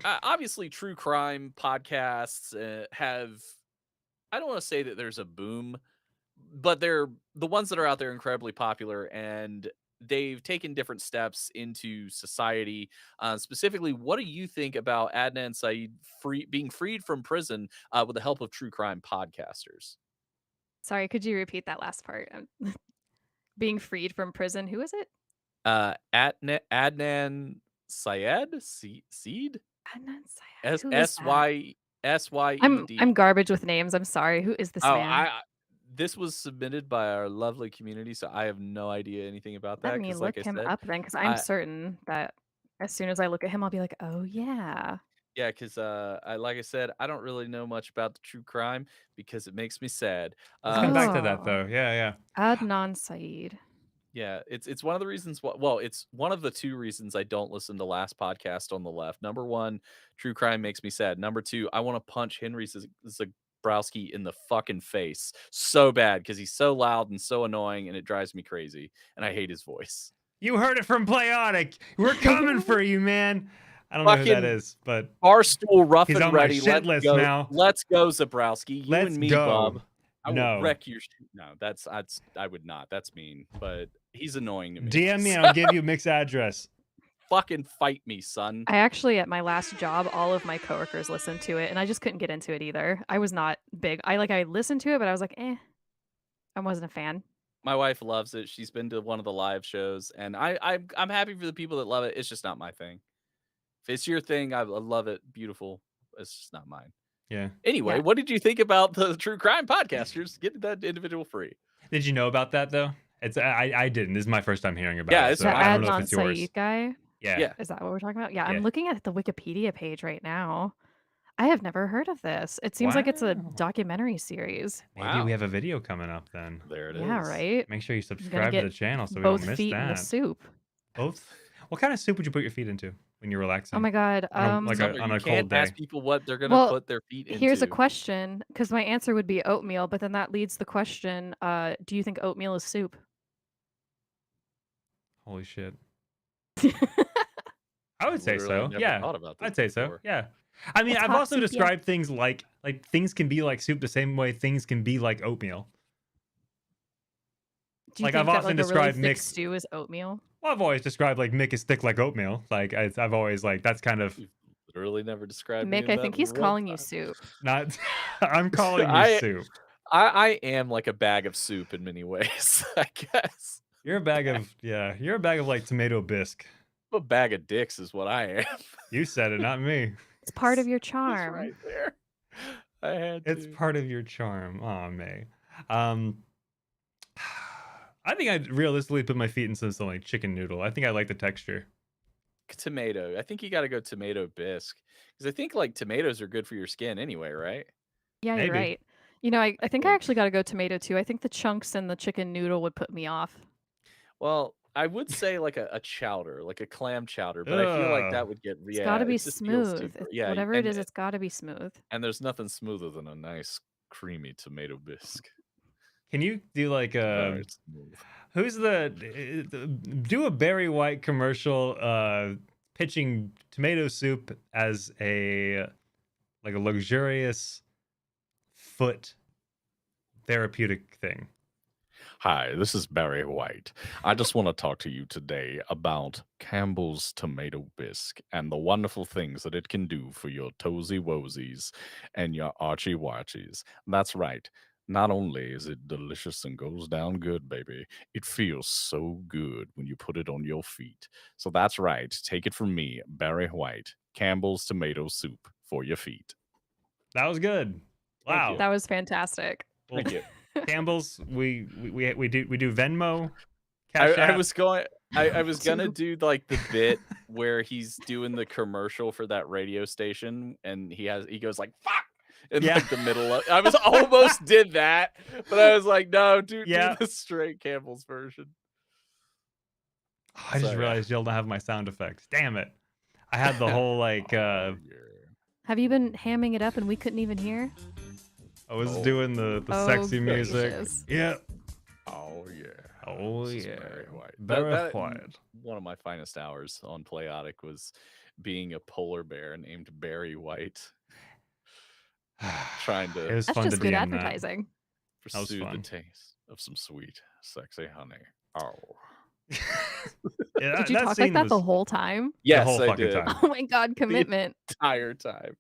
obviously, true crime podcasts have. I don't want to say that there's a boom, but they're the ones that are out there incredibly popular, and they've taken different steps into society. Specifically, what do you think about Adnan Syed being freed from prison with the help of true crime podcasters?
Sorry, could you repeat that last part? Being freed from prison. Who is it?
Adnan Syed? Seed?
Adnan Syed. Who is that?
SYED.
I'm garbage with names. I'm sorry. Who is this man?
This was submitted by our lovely community, so I have no idea anything about that.
Let me look him up then, because I'm certain that as soon as I look at him, I'll be like, oh yeah.
Yeah, because like I said, I don't really know much about the true crime because it makes me sad.
Let's come back to that though. Yeah.
Adnan Syed.
Yeah, it's one of the reasons. Well, it's one of the two reasons I don't listen to Last Podcast on the Left. Number one, true crime makes me sad. Number two, I want to punch Henry Zabrowski in the fucking face so bad because he's so loud and so annoying, and it drives me crazy. And I hate his voice.
You heard it from Playotic. We're coming for you, man. I don't know who that is, but
Barstool rough
he's
and
on
ready.
my shit list now.
Let's go, Zabrowski. You and me, Bob. I will wreck your shit. No, I would not. That's mean, but he's annoying to me.
DM me and I'll give you Mick's address.
Fucking fight me, son.
I actually, at my last job, all of my coworkers listened to it, and I just couldn't get into it either. I was not big. I listened to it, but I was like, I wasn't a fan.
My wife loves it. She's been to one of the live shows, and I'm happy for the people that love it. It's just not my thing. If it's your thing, I love it. Beautiful. It's just not mine.
Yeah.
Anyway, what did you think about the true crime podcasters getting that individual free?
Did you know about that though? I didn't. This is my first time hearing about it.
So I don't know if it's yours. Syed guy.
Yeah.
Is that what we're talking about? Yeah. I'm looking at the Wikipedia page right now. I have never heard of this. It seems like it's a documentary series.
Maybe we have a video coming up then.
There it is.
Yeah, right.
Make sure you subscribe to the channel so we
both
don't miss
feet
that.
in the soup.
Both? What kind of soup would you put your feet into when you're relaxing?
Oh my god.
On a cold day.
Ask people what they're gonna put their feet into.
Here's a question, because my answer would be oatmeal, but then that leads the question: do you think oatmeal is soup?
Holy shit! I would say so. Yeah, I'd say so. Yeah. I mean, I've also described things like things can be like soup the same way things can be like oatmeal.
Do you think I've often described really thick stew as oatmeal?
Well, I've always described like Mick is thick like oatmeal. Like I've always that's kind of.
You've literally never described
Mick. I think he's calling you soup.
Not. I'm calling you soup.
I am like a bag of soup in many ways. I guess
you're a bag of You're a bag of like tomato bisque.
A bag of dicks is what I am.
You said it, not me.
It's part of your charm.
Right there. I had
It's part of your charm. Aw, May. I think I'd realistically put my feet in something like chicken noodle. I think I like the texture.
Tomato. I think you got to go tomato bisque because I think like tomatoes are good for your skin anyway, right?
Yeah, you're right. You know, I think I actually got to go tomato too. I think the chunks and the chicken noodle would put me off.
Well, I would say like a chowder, like a clam chowder, but I feel like that would get
It's got to be smooth. Whatever it is, it's got to be smooth.
And there's nothing smoother than a nice creamy tomato bisque.
Can you do like who's do a Barry White commercial pitching tomato soup as a luxurious foot therapeutic thing?
Hi, this is Barry White. I just want to talk to you today about Campbell's Tomato Bisque and the wonderful things that it can do for your toesy woesies and your archy warchies. That's right. Not only is it delicious and goes down good, baby, it feels so good when you put it on your feet. So that's right. Take it from me, Barry White, Campbell's tomato soup for your feet.
That was good.
Thank
Wow.
you.
That was fantastic.
Well,
Thank you.
Campbell's, we do Venmo.
I
Cash App.
was gonna do like the bit where he's doing the commercial for that radio station, and he goes like "fuck" in
Yeah.
like the middle of. I was almost did that, but I was like, no, do the straight Campbell's version.
Oh, I just realized you'll not have my sound effects. Damn it! I had the whole like.
Have you been hamming it up and we couldn't even hear?
I was doing the sexy music.
Gracious.
Yeah.
Oh yeah.
Oh
This is
yeah.
Barry White.
Very quiet.
One of my finest hours on Playotic was being a polar bear named Barry White. Trying to
It was
That's
fun
just
to
good
DM that.
advertising.
That was
pursue the
fun.
taste of some sweet, sexy honey. Oh.
Yeah,
Did you
that
talk like
scene
that the
was-
whole time?
Yes,
whole
I
fucking
did.
time.
Oh my god, commitment.
Entire time.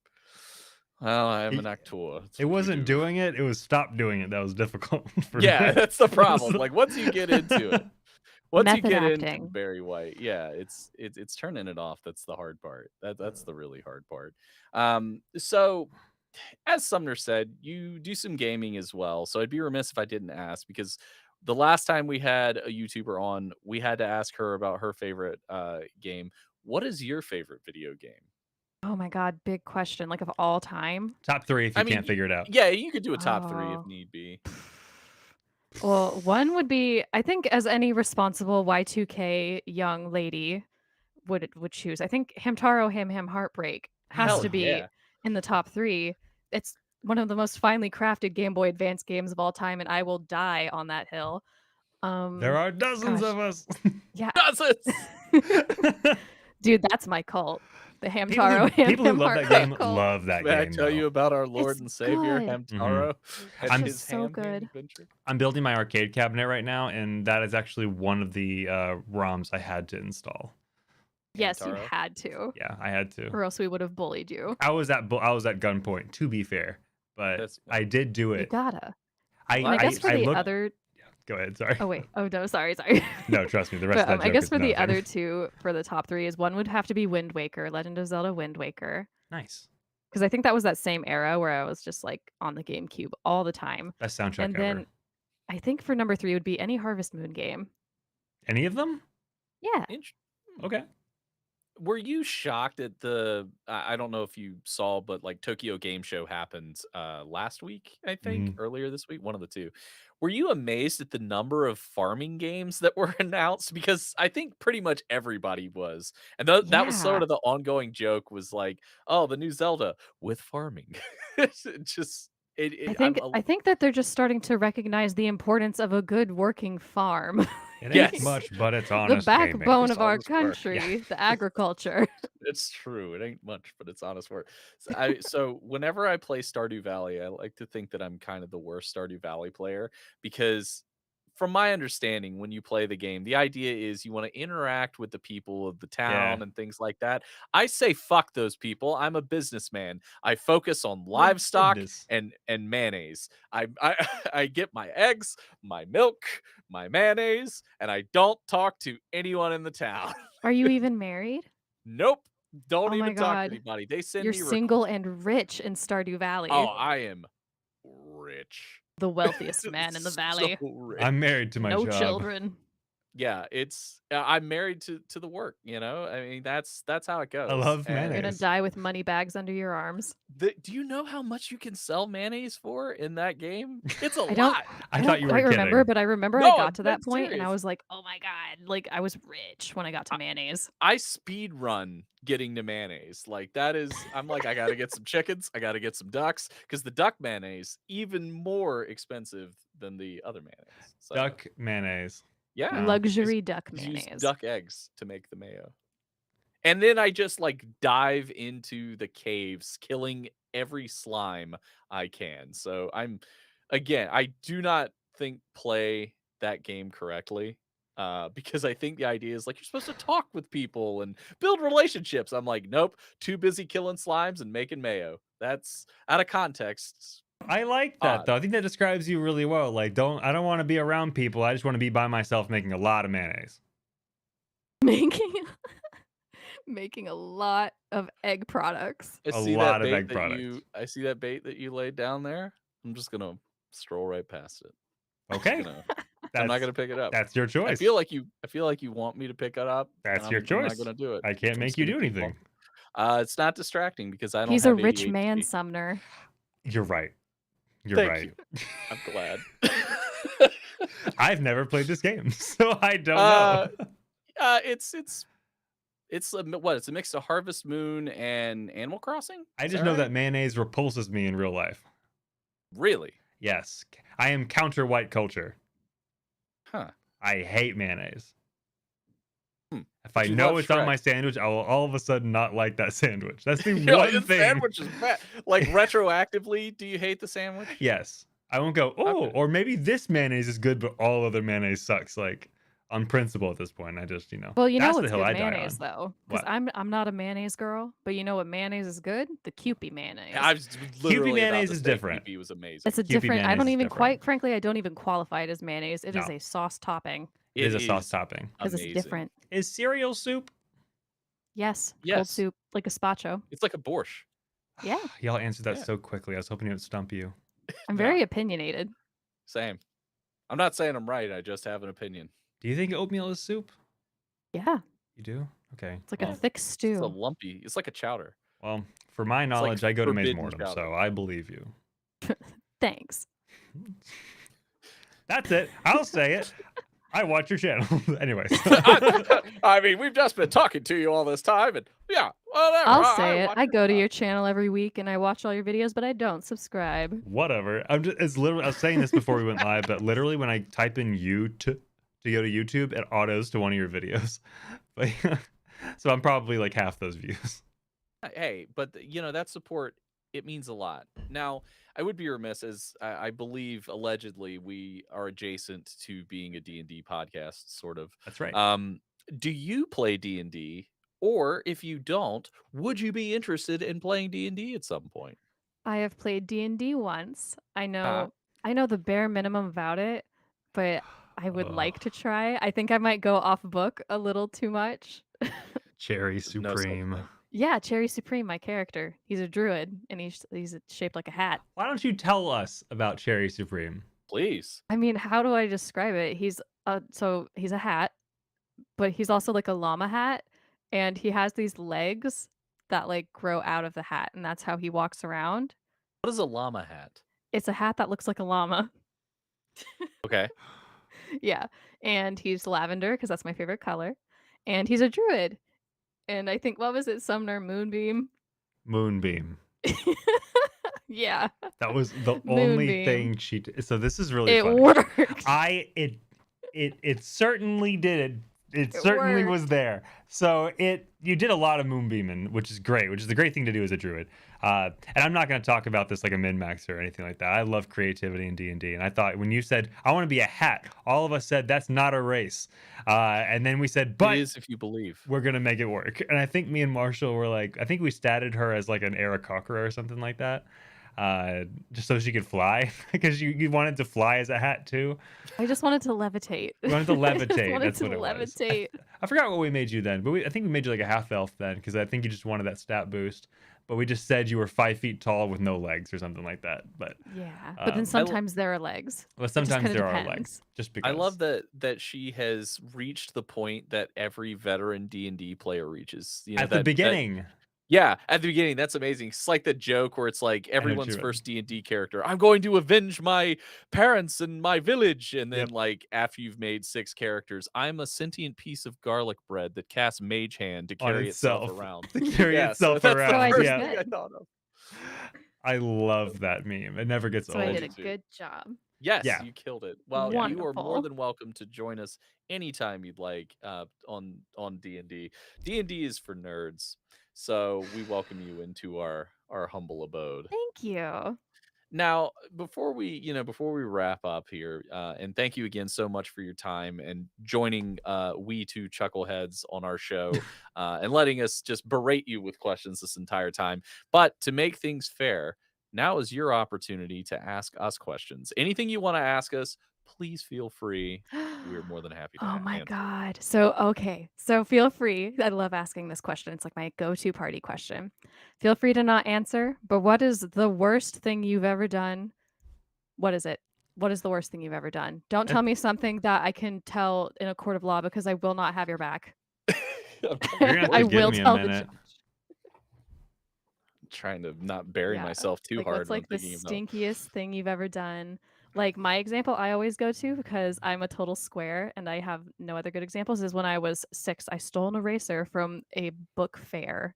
Well, I am
It-
an actor. That's
It
what we
wasn't
do.
doing it. It was stop doing it. That was difficult for
Yeah,
me.
that's the problem. Like once you get into it, once you
Method
get into
acting.
Barry White, yeah, it's turning it off. That's the hard part. That's the really hard part. So as Sumner said, you do some gaming as well. So I'd be remiss if I didn't ask, because the last time we had a YouTuber on, we had to ask her about her favorite game. What is your favorite video game?
Oh my god, big question. Like of all time?
Top 3 if you
I mean,
can't figure it out.
Yeah, you could do a top 3 if
Oh.
need be.
Well, one would be, I think, as any responsible Y2K young lady would choose. I think Hamtaro Ham Ham Heartbreak has
Hell
to be
yeah.
in the top 3. It's one of the most finely crafted Game Boy Advance games of all time, and I will die on that hill.
There are dozens
gosh.
of us.
Yeah.
Dozens!
Dude, that's my cult. The Hamtaro
People who
Ham
love that
Heartbreak
game
cult.
love that
May I
game.
tell you
though.
about our Lord
It's
and Savior,
good.
Hamtaro, and
I'm
his
so
ham
good.
adventure?
I'm building my arcade cabinet right now, and that is actually one of the ROMs I had to install.
Yes, you
Hamtaro?
had to,
Yeah, I had to.
or else we would have bullied you.
I was at gunpoint, to be fair, but
That's
I did do
You
it.
gotta.
I
And I guess for the
looked-
other.
Go ahead. Sorry.
Oh wait. Oh no. Sorry.
No, trust me. The rest
But
of that
I
joke
guess
is
for the
nothing.
other 2 for the top 3 is one would have to be Wind Waker, Legend of Zelda Wind Waker,
Nice.
because I think that was that same era where I was just like on the GameCube all the time.
Best soundtrack
And
ever.
then I think for number 3 would be any Harvest Moon game.
Any of them?
Yeah.
Okay.
Were you shocked at the I don't know if you saw, but like Tokyo Game Show happened last week, I think, earlier this week, one of the two. Were you amazed at the number of farming games that were announced? Because I think pretty much everybody was. And that was sort
Yeah.
of the ongoing joke, was like, oh, the new Zelda with farming.
I think that they're just starting to recognize the importance of a good working farm.
It ain't
Yes.
much, but it's
The
honest. gaming.
backbone
It's
of our
honest work.
country, the agriculture.
It's true. It ain't much, but it's honest work. So whenever I play Stardew Valley, I like to think that I'm kind of the worst Stardew Valley player, because from my understanding, when you play the game, the idea is you want to interact with the people of the town and things like that. I say fuck those people. I'm a businessman. I focus on livestock
goodness.
and mayonnaise. I get my eggs, my milk, my mayonnaise, and I don't talk to anyone in the town.
Are you even married?
Nope. Don't
Oh my
even talk
God.
to anybody. They send
You're
me
single and rich in Stardew Valley.
Oh, I am rich.
The wealthiest man in the valley.
So rich.
I'm married to my
No
job.
children.
Yeah, I'm married to the work, you know? I mean, that's how it goes.
I love
And
You're gonna
mayonnaise.
die with money bags under your arms.
do you know how much you can sell mayonnaise for in that game? It's a
I don't-
lot.
I
I
thought
don't
you were
quite
kidding.
remember, but I remember
No,
I got to that
I'm
point and I
serious.
was like, oh my god, like I was rich when I got to mayonnaise.
I speed run getting to mayonnaise. Like that is, I'm like, I gotta get some chickens, I gotta get some ducks, because the duck mayonnaise even more expensive than the other mayonnaise. So,
Duck mayonnaise.
yeah,
Wow.
Luxury duck
use
mayonnaise.
duck eggs to make the mayo. And then I just like dive into the caves, killing every slime I can. So I do not think play that game correctly. Because I think the idea is like you're supposed to talk with people and build relationships. I'm like, nope, too busy killing slimes and making mayo. That's out of context.
I like that
Odd.
though. I think that describes you really well. Like, I don't want to be around people. I just want to be by myself making a lot of mayonnaise.
Making a lot of egg products.
I
A
see
lot
that
of
bait
egg
that
products.
I see that bait that you laid down there. I'm just gonna stroll right past it.
Okay.
I'm not gonna pick it up.
That's your choice.
I feel like you want me to pick it up.
That's
and
your
I'm
choice.
not gonna do it.
I can't
I'm
make
just
you
gonna
do
keep
anything.
It's not distracting because I don't
He's a
have
rich
ADHD.
man, Sumner.
You're right. You're
Thank
right.
you. I'm glad.
I've never played this game, so I don't know.
It's what? It's a mix of Harvest Moon and Animal Crossing.
I
Is
just know
right?
that mayonnaise repulses me in real life.
Really?
Yes. I am counter white culture.
Huh.
I hate mayonnaise. If
But
I
you
know
love
it's on
Shrek.
my sandwich, I will all of a sudden not like that sandwich. That's the
Yo,
one
the
thing.
sandwich is bad. Like retroactively, do you hate the sandwich?
Yes. I won't go, oh,
Okay.
or maybe this mayonnaise is good, but all other mayonnaise sucks. Like, on principle at this point, I just,
Well, you know
that's
what's
the hill
good
I die
mayonnaise
on.
though, because
What?
I'm not a mayonnaise girl, but you know what mayonnaise is good? The Kewpie mayonnaise.
I was literally
mayonnaise
about to
is
say
different.
Kewpie was amazing.
It's a
Kewpie
different. I
mayonnaise
don't
is
even
different.
quite frankly, I don't even qualify it as mayonnaise. It is
No.
a sauce topping
It is a sauce topping.
because it's
Amazing.
different.
Is cereal soup?
Yes, cold
Yes.
soup like gazpacho.
It's like a borscht.
Yeah,
Y'all answered that
Yeah.
so quickly. I was hoping it would stump you.
I'm very opinionated.
Same. I'm not saying I'm right. I just have an opinion.
Do you think oatmeal is soup?
Yeah,
You do? Okay.
it's like
well,
a thick
It's a
stew.
lumpy. It's like a chowder.
well, for my
like
knowledge, I go to
forbidden
MaesMortem,
chowder.
so I believe you.
Thanks.
That's it. I'll say it. I watch your channel. Anyways.
I mean, we've just been talking to you all this time, and yeah, whatever.
I'll say it.
watch
I go to
stuff.
your channel every week and I watch all your videos, but I don't subscribe.
Whatever. It's literally, I was saying this before we went live, but literally when I type in to go to YouTube, it autos to one of your videos. But, so I'm probably like half those views.
Hey, but that support, it means a lot. Now, I would be remiss, as I believe allegedly we are adjacent to being a D&D podcast, sort of.
That's right.
Do you play D&D, or if you don't, would you be interested in playing D&D at some point?
I have played D&D once. I
Uh-huh.
know the bare minimum about it, but I would like
Ugh.
to try. I think I might go off book a little too much.
Cherry
No such
Supreme.
thing.
Yeah, Cherry Supreme, my character. He's a druid and he's shaped like a hat.
Why don't you tell us about Cherry Supreme?
Please.
I mean, how do I describe it? He's he's a hat, but he's also like a llama hat, and he has these legs that like grow out of the hat, and that's how he walks around.
What is a llama hat?
It's a hat that looks like a llama.
Okay.
Yeah, and he's lavender because that's my favorite color, and he's a druid. And I think, what was it, Sumner Moonbeam?
Moonbeam.
Yeah,
That was the only
Moonbeam.
thing she did. So this is really
it
funny.
worked.
It certainly did. It certainly
worked.
was there. So you did a lot of moonbeaming, which is great, which is the great thing to do as a druid. And I'm not going to talk about this like a min-maxer or anything like that. I love creativity in D&D. And I thought when you said, I want to be a hat, all of us said, that's not a race. And then we said, but
it is if you believe.
we're going to make it work. And I think me and Marshall were like, I think we statted her as like an Aarakocra or something like that. Just so she could fly, because you wanted to fly as a hat too.
I just wanted to levitate.
You wanted to
I just
levitate.
wanted
That's
to
what it was.
levitate.
I forgot what we made you then, but I think we made you like a half elf then, because I think you just wanted that stat boost. But we just said you were 5 feet tall with no legs or something like that. But
Yeah, but then sometimes there are legs.
well,
just
sometimes
kinda
there are
depends.
legs. Just because
I love that she has reached the point that every veteran D&D player reaches.
at the beginning.
Yeah, at the beginning, that's amazing. It's like the joke where it's like everyone's
mean.
first D&D character. I'm going to avenge my parents and my village, and then
Yep.
like after you've made 6 characters, I'm a sentient piece of garlic bread that casts Mage Hand to
On
carry itself
itself.
around.
To carry
Yeah,
itself
that's
around.
So I
The first
just
thing I
meant.
thought of.
I love that meme. It never gets
So
old.
I did
Me
a
too.
good job.
Yes,
Yeah.
you killed it. Well, you are more
Wonderful.
than welcome to join us anytime you'd like on D&D. D&D is for nerds, so we welcome you into our humble abode.
Thank you.
Now, before we wrap up here, and thank you again so much for your time and joining we two chuckleheads on our show and letting us just berate you with questions this entire time. But to make things fair, now is your opportunity to ask us questions. Anything you want to ask us, please feel free. We're more than happy to
Oh my
answer.
God. So, okay. So feel free. I love asking this question. It's like my go-to party question. Feel free to not answer, but what is the worst thing you've ever done? What is it? What is the worst thing you've ever done? Don't tell me something that I can tell in a court of law because I will not have your back.
You're gonna have
I
to give
will
me a
tell the
minute.
judge.
Trying to not bury
Yeah.
myself too
Like,
hard
what's
when
like the
thinking about.
stinkiest thing you've ever done? Like my example I always go to because I'm a total square and I have no other good examples is when I was 6, I stole an eraser from a book fair,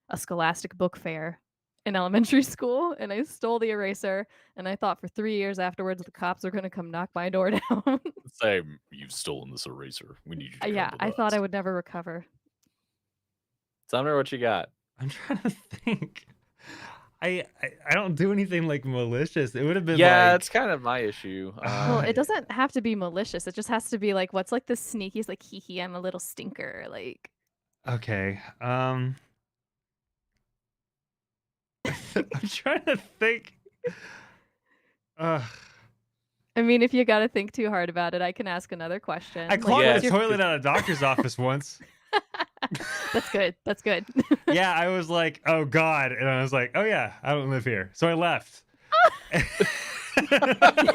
a scholastic book fair in elementary school, and I stole the eraser and I thought for 3 years afterwards the cops are going to come knock my door down.
Say, you've stolen this eraser. We need you to
Yeah,
come to
I thought
us.
I would never recover.
Sumner, what you got?
I'm trying to think. I don't do anything like malicious. It would have been
Yeah,
like
it's kind of my issue.
Well, it doesn't have to be malicious. It just has to be like, what's like the sneakiest, like, hee hee, I'm a little stinker. Like,
okay. I'm trying to think.
I mean, if you got to think too hard about it, I can ask another question.
I
Like,
clogged
what's
the
your-
toilet at a doctor's office once.
That's good. That's good.
Yeah, I was like, oh God. And I was like, oh yeah, I don't live here. So I left.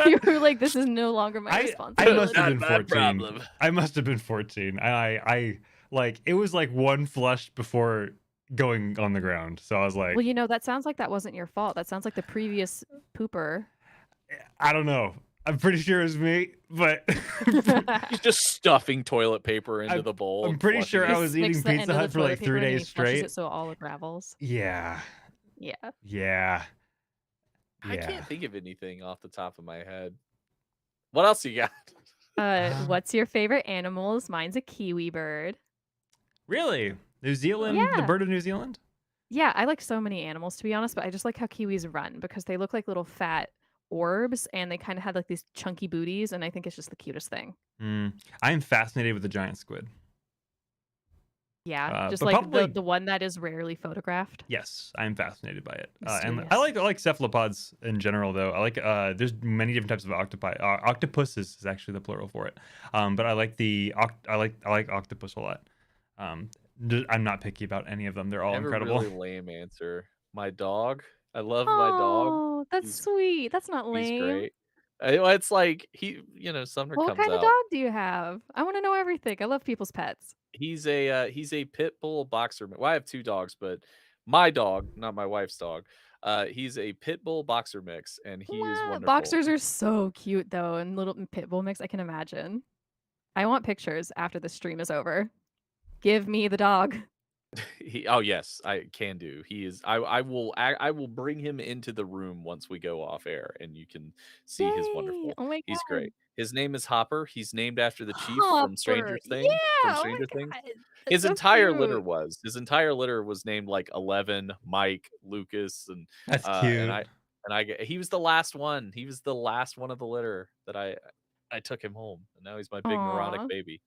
You were like, this is no longer my
I
responsibility.
must have been
Not my
14.
problem.
I must have been 14. I like it was like one flush before going on the ground. So I was like,
Well, you know, that sounds like that wasn't your fault. That sounds like the previous pooper.
I don't know. I'm pretty sure it was me, but
He's just stuffing toilet paper into the bowl.
I'm
and
pretty
flushing
sure
it.
I
He
was
sticks
eating
the end
Pizza
of the
Hut for
toilet
like
paper
3
in and he
days
flushes
straight.
it so all unravels.
Yeah.
Yeah.
Yeah.
I
Yeah.
can't think of anything off the top of my head. What else you got?
What's your favorite animals? Mine's a kiwi bird.
Really? New Zealand, the
Yeah.
bird of New Zealand?
Yeah, I like so many animals, to be honest, but I just like how kiwis run because they look like little fat orbs and they kind of have like these chunky booties, and I think it's just the cutest thing.
I am fascinated with the giant squid.
Yeah, just
but
like
probably-
the one that is rarely photographed.
Yes, I am fascinated by it. And
Mysterious.
I like cephalopods in general, though. I like there's many different types of octopi. Octopus is actually the plural for it. But I like I like octopus a lot. I'm not picky about any of them. They're all
I have
incredible.
a really lame answer. My dog. I love my dog.
Oh, that's
He's-
sweet. That's not
He's
lame.
great. It's like Sumner
Well, what
comes
kind of
out.
dog do you have? I want to know everything. I love people's pets.
He's a pit bull boxer. Well, I have 2 dogs, but my dog, not my wife's dog, he's a pit bull boxer mix, and he is
Wow,
wonderful.
boxers are so cute though, and little pit bull mix. I can imagine. I want pictures after the stream is over. Give me the dog.
Oh yes, I can do. He is. I will bring him into the room once we go off air, and you can see his
Yay!
wonderful.
Oh my
He's
god.
great. His name is Hopper. He's named after the chief from Stranger
Hopper.
Things.
Yeah.
From
Oh
Stranger
my
Things.
god.
His
That's so
entire litter
cute.
was. His entire litter was named like 11, Mike, Lucas, and
That's cute.
he was the last one. He was the last one of the litter that I took him home, and now he's my big neurotic
Aw.
baby.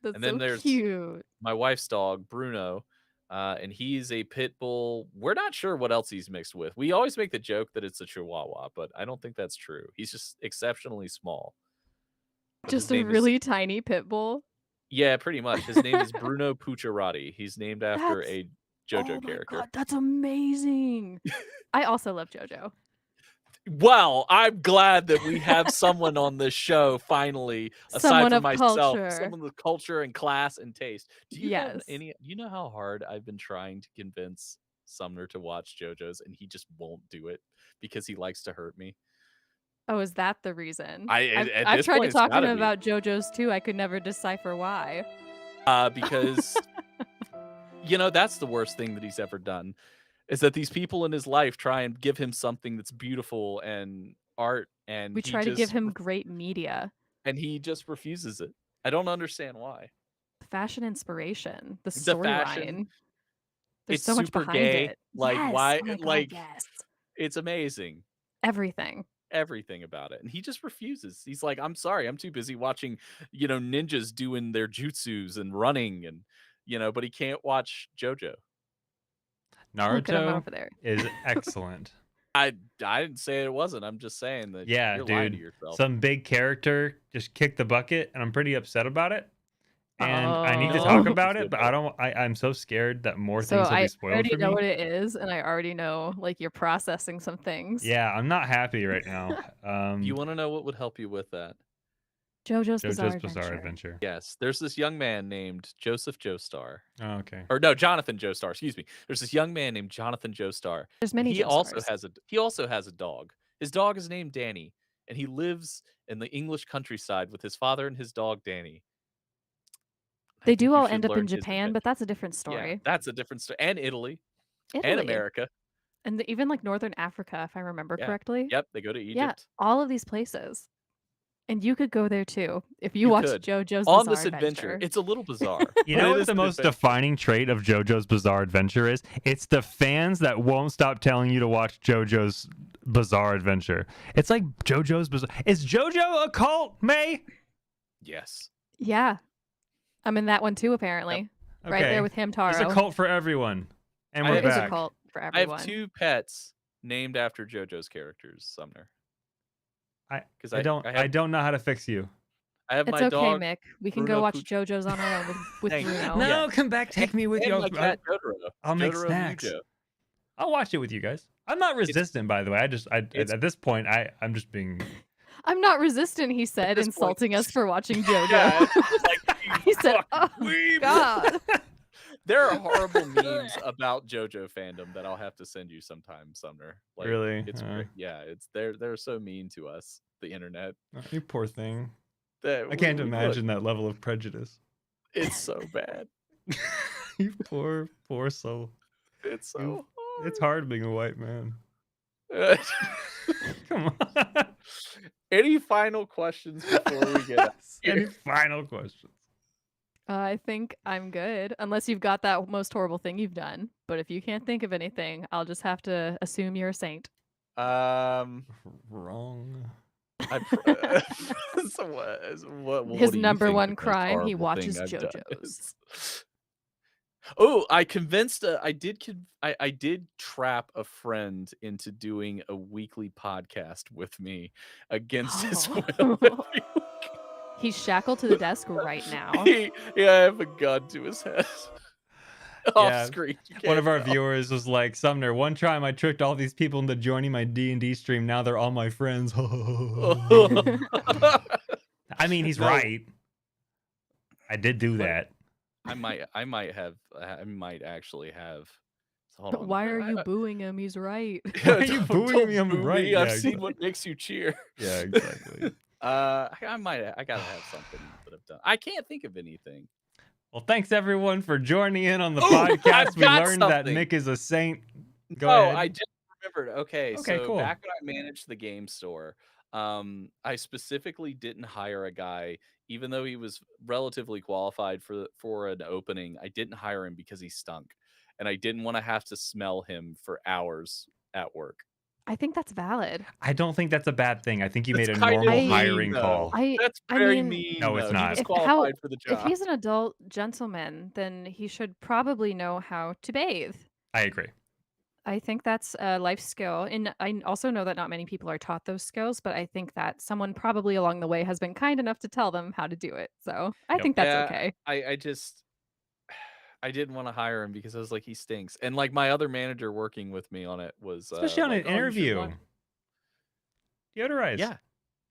That's
And then
so
there's
cute.
my wife's dog, Bruno, and he's a pit bull. We're not sure what else he's mixed with. We always make the joke that it's a Chihuahua, but I don't think that's true. He's just exceptionally small. But his
Just a
name is-
really tiny pit bull.
yeah, pretty much. His name is Bruno Pucciarati. He's named after
That's-
a JoJo
Oh my
character.
god, that's amazing. I also love JoJo.
Well, I'm glad that we have someone on this show finally, aside
Someone
from
of
myself,
culture.
someone with culture and class and taste. Do you have
Yes.
any? Do you know how hard I've been trying to convince Sumner to watch JoJo's, and he just won't do it because he likes to hurt me.
Oh, is that the reason?
At
I've
this
tried
point,
to
it's
talk to him
gotta be.
about JoJo's too. I could never decipher why.
Because that's the worst thing that he's ever done, is that these people in his life try and give him something that's beautiful and art, and
We
he
try to give
just-
him great media,
and he just refuses it. I don't understand why.
fashion inspiration, the
The fashion,
storyline. There's
it's
so much
super
behind
gay.
it.
Like,
Yes.
why-
Oh my God,
like-
yes.
It's amazing.
Everything.
Everything about it, and he just refuses. He's like, I'm sorry, I'm too busy watching ninjas doing their jutsus and running, and but he can't watch JoJo.
Look at him
Naruto
over there.
is excellent.
I didn't say it wasn't. I'm just saying that
Yeah,
you're lying to
dude.
yourself.
Some big character just kicked the bucket, and I'm pretty upset about it. And I need to
Oh.
talk
No.
about it, but I'm so scared that more
So
things will
I
be spoiled
already
for
know
me.
what it is, and I already know like you're processing some things.
Yeah, I'm not happy right now.
You want to know what would help you with that?
JoJo's
JoJo's
Bizarre
Bizarre
Adventure.
Adventure.
Yes, there's this young man named Joseph Joestar.
Oh, okay.
Or no, Jonathan Joestar. Excuse me. There's this young man named Jonathan Joestar.
There's many
He also
Joestars.
has a dog. His dog is named Danny, and he lives in the English countryside with his father and his dog Danny. I
They
think
do
you
all
should
end up
learn
in
his
Japan,
adventure.
but that's a different
Yeah,
story.
that's a different story. And Italy and
Italy.
America.
And even like Northern Africa, if I remember
Yeah.
correctly.
Yep, they go to
Yeah,
Egypt.
all of these places. And you could go there too if you
You
watch
could.
JoJo's
On
Bizarre
this adventure. It's a little bizarre.
You
but
know
it
what
is
the
an
most
adventure.
defining trait of JoJo's Bizarre Adventure is? It's the fans that won't stop telling you to watch JoJo's Bizarre Adventure. It's like JoJo's Bizarre. Is JoJo a cult, May?
Yes.
Yeah. I'm in that one too, apparently. Right there with Hamtaro.
It's a cult for everyone. And
I
we're
It is a
back.
cult for
I
everyone.
have 2 pets named after JoJo's characters, Sumner.
I
'Cause
I don't know how to fix you.
I have
It's
my
okay,
dog.
Mick. We can
Bruno
go watch
Pooch.
JoJo's on our own with
Thank you.
Bruno.
No.
No,
Yeah.
come back, take me with
And
you.
my cat Jotaro.
I'll make
Jotaro
snacks.
Mujo.
I'll watch it with you guys. I'm not resistant, by the way.
it's-
At this point, I'm just being.
I'm not resistant, he said,
this point-
insulting us for watching JoJo.
Yeah, it's like, you
He said,
fucking
"Oh,
weeb."
God.
There are horrible memes about JoJo fandom that I'll have to send you sometime, Sumner. Like,
Really?
It's great. Yeah, they're so mean to us, the internet.
Oh, you poor thing.
That
I can't
we-
imagine that level of prejudice.
It's so bad.
You poor soul.
It's so
It's hard being a white man.
hard.
Come on.
Any final questions before we get out?
Any final questions?
I think I'm good, unless you've got that most horrible thing you've done. But if you can't think of anything, I'll just have to assume you're a saint.
Wrong.
So what
His
do you
number
think
one
the most
crime, he
horrible
watches
thing I've done
JoJo's.
is? Oh, I convinced. I did trap a friend into doing a weekly podcast with me against his will.
He's shackled to the desk right now.
I have a gun to his head. Off
Yeah,
screen.
One of our viewers was like, Sumner, one time I tricked all these people into joining my D&D stream. Now they're all my friends. I mean, he's
No.
right. I did do
What?
that.
I might actually have. Hold
But
on.
why are you booing him? He's right.
Why are you
Don't
booing me? I'm
boo
right.
me.
Yeah,
I've
exactly.
seen what makes you cheer.
Yeah, exactly.
I gotta have something that I've done. I can't think of anything.
Well, thanks everyone for joining in on the
Ooh,
podcast.
I've
We
got
learned that
something.
Mick is a saint. Go
Oh,
ahead.
I just remembered. Okay,
Okay,
so
cool.
back when I managed the game store, I specifically didn't hire a guy, even though he was relatively qualified for an opening. I didn't hire him because he stunk, and I didn't want to have to smell him for hours at work.
I think that's valid.
I don't think that's a bad thing. I think you made a
That's kinda
normal
mean,
hiring
though.
call.
That's
I
very
mean-
mean.
No, it's
though.
not.
He was
If-
qualified for the
If
job.
he's an adult gentleman, then he should probably know how to bathe.
I agree.
I think that's a life skill. And I also know that not many people are taught those skills, but I think that someone probably along the way has been kind enough to tell them how to do it. So I
Yep.
think that's
Yeah,
okay.
I didn't want to hire him because I was like, he stinks. And like my other manager working with me on it was
Especially on
like,
an
"Oh, you should
interview.
want-"
Deodorize.
Yeah,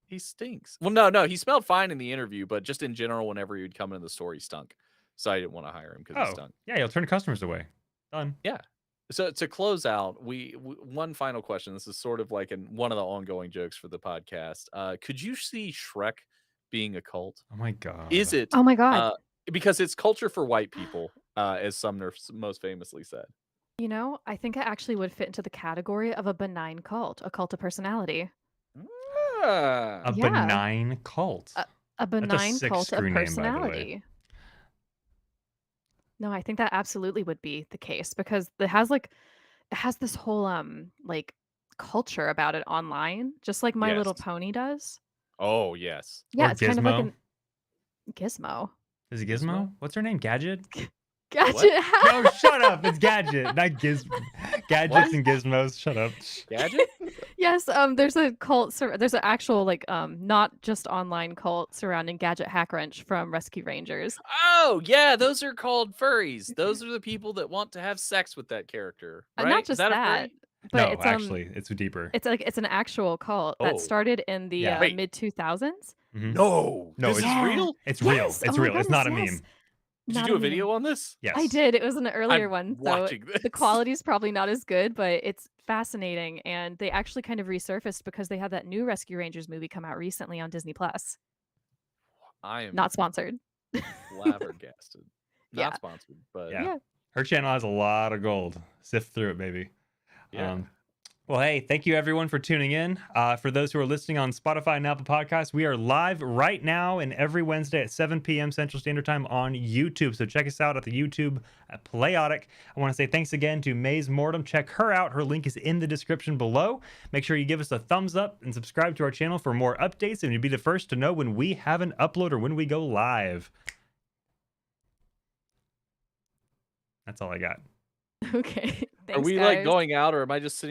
he stinks. Well, no, he smelled fine in the interview, but just in general, whenever he'd come into the store, he stunk. So I didn't want to hire him because he
Oh,
stunk.
yeah, you'll turn customers away. Done.
So to close out, we one final question. This is sort of like one of the ongoing jokes for the podcast. Could you see Shrek being a cult?
Oh my god.
Is it?
Oh my God.
Because it's culture for white people, as Sumner most famously said.
You know, I think it actually would fit into the category of a benign cult, a cult of personality.
a
Yeah.
benign cult?
A benign
sick
cult of
screw name, by the way.
personality. No, I think that absolutely would be the case because it has this whole like culture about it online, just like My Little
Yes.
Pony does.
Oh yes.
Yeah,
Or
it's kind of like
Gizmo?
an Gizmo.
Is it
Gizmo?
Gizmo? What's her name? Gadget?
Gadget.
No, shut up. It's Gadget, not Gizmo. Gadgets
What?
and gizmos. Shut up.
Gadget?
Yes, there's a cult. There's an actual like not just online cult surrounding Gadget Hackwrench from Rescue Rangers.
Oh, yeah, those are called furries. Those are the people that want to have sex with that character, right?
Not
Is
just
that a
that,
furry?
but
No,
it's
actually, it's deeper.
it's like it's an actual cult that
Oh.
started in the
Yeah.
Wait.
mid 2000s.
Mhm.
No,
No,
this
it's
is
Yeah.
real?
It's real.
Yes!
It's
Oh my
real. It's not a
goodness,
meme.
yes.
Did you
Not
do a
meme.
video on this?
Yes.
I did. It was an earlier
I'm
one, so
watching
the
this.
quality's probably not as good, but it's fascinating. And they actually kind of resurfaced because they had that new Rescue Rangers movie come out recently on Disney Plus.
I am
Not sponsored.
flabbergasted.
Yeah.
Not sponsored, but
Yeah.
Yeah.
Her channel has a lot of gold. Sift through it, baby.
yeah.
Well, hey, thank you everyone for tuning in. For those who are listening on Spotify and Apple Podcasts, we are live right now and every Wednesday at 7 p.m. Central Standard Time on YouTube. So check us out at the YouTube at Playotic. I want to say thanks again to MaesMortem. Check her out. Her link is in the description below. Make sure you give us a thumbs up and subscribe to our channel for more updates, and you'll be the first to know when we have an upload or when we go live. That's all I got.
Okay.
Are
Thanks,
we like
guys.
going out, or am I just sitting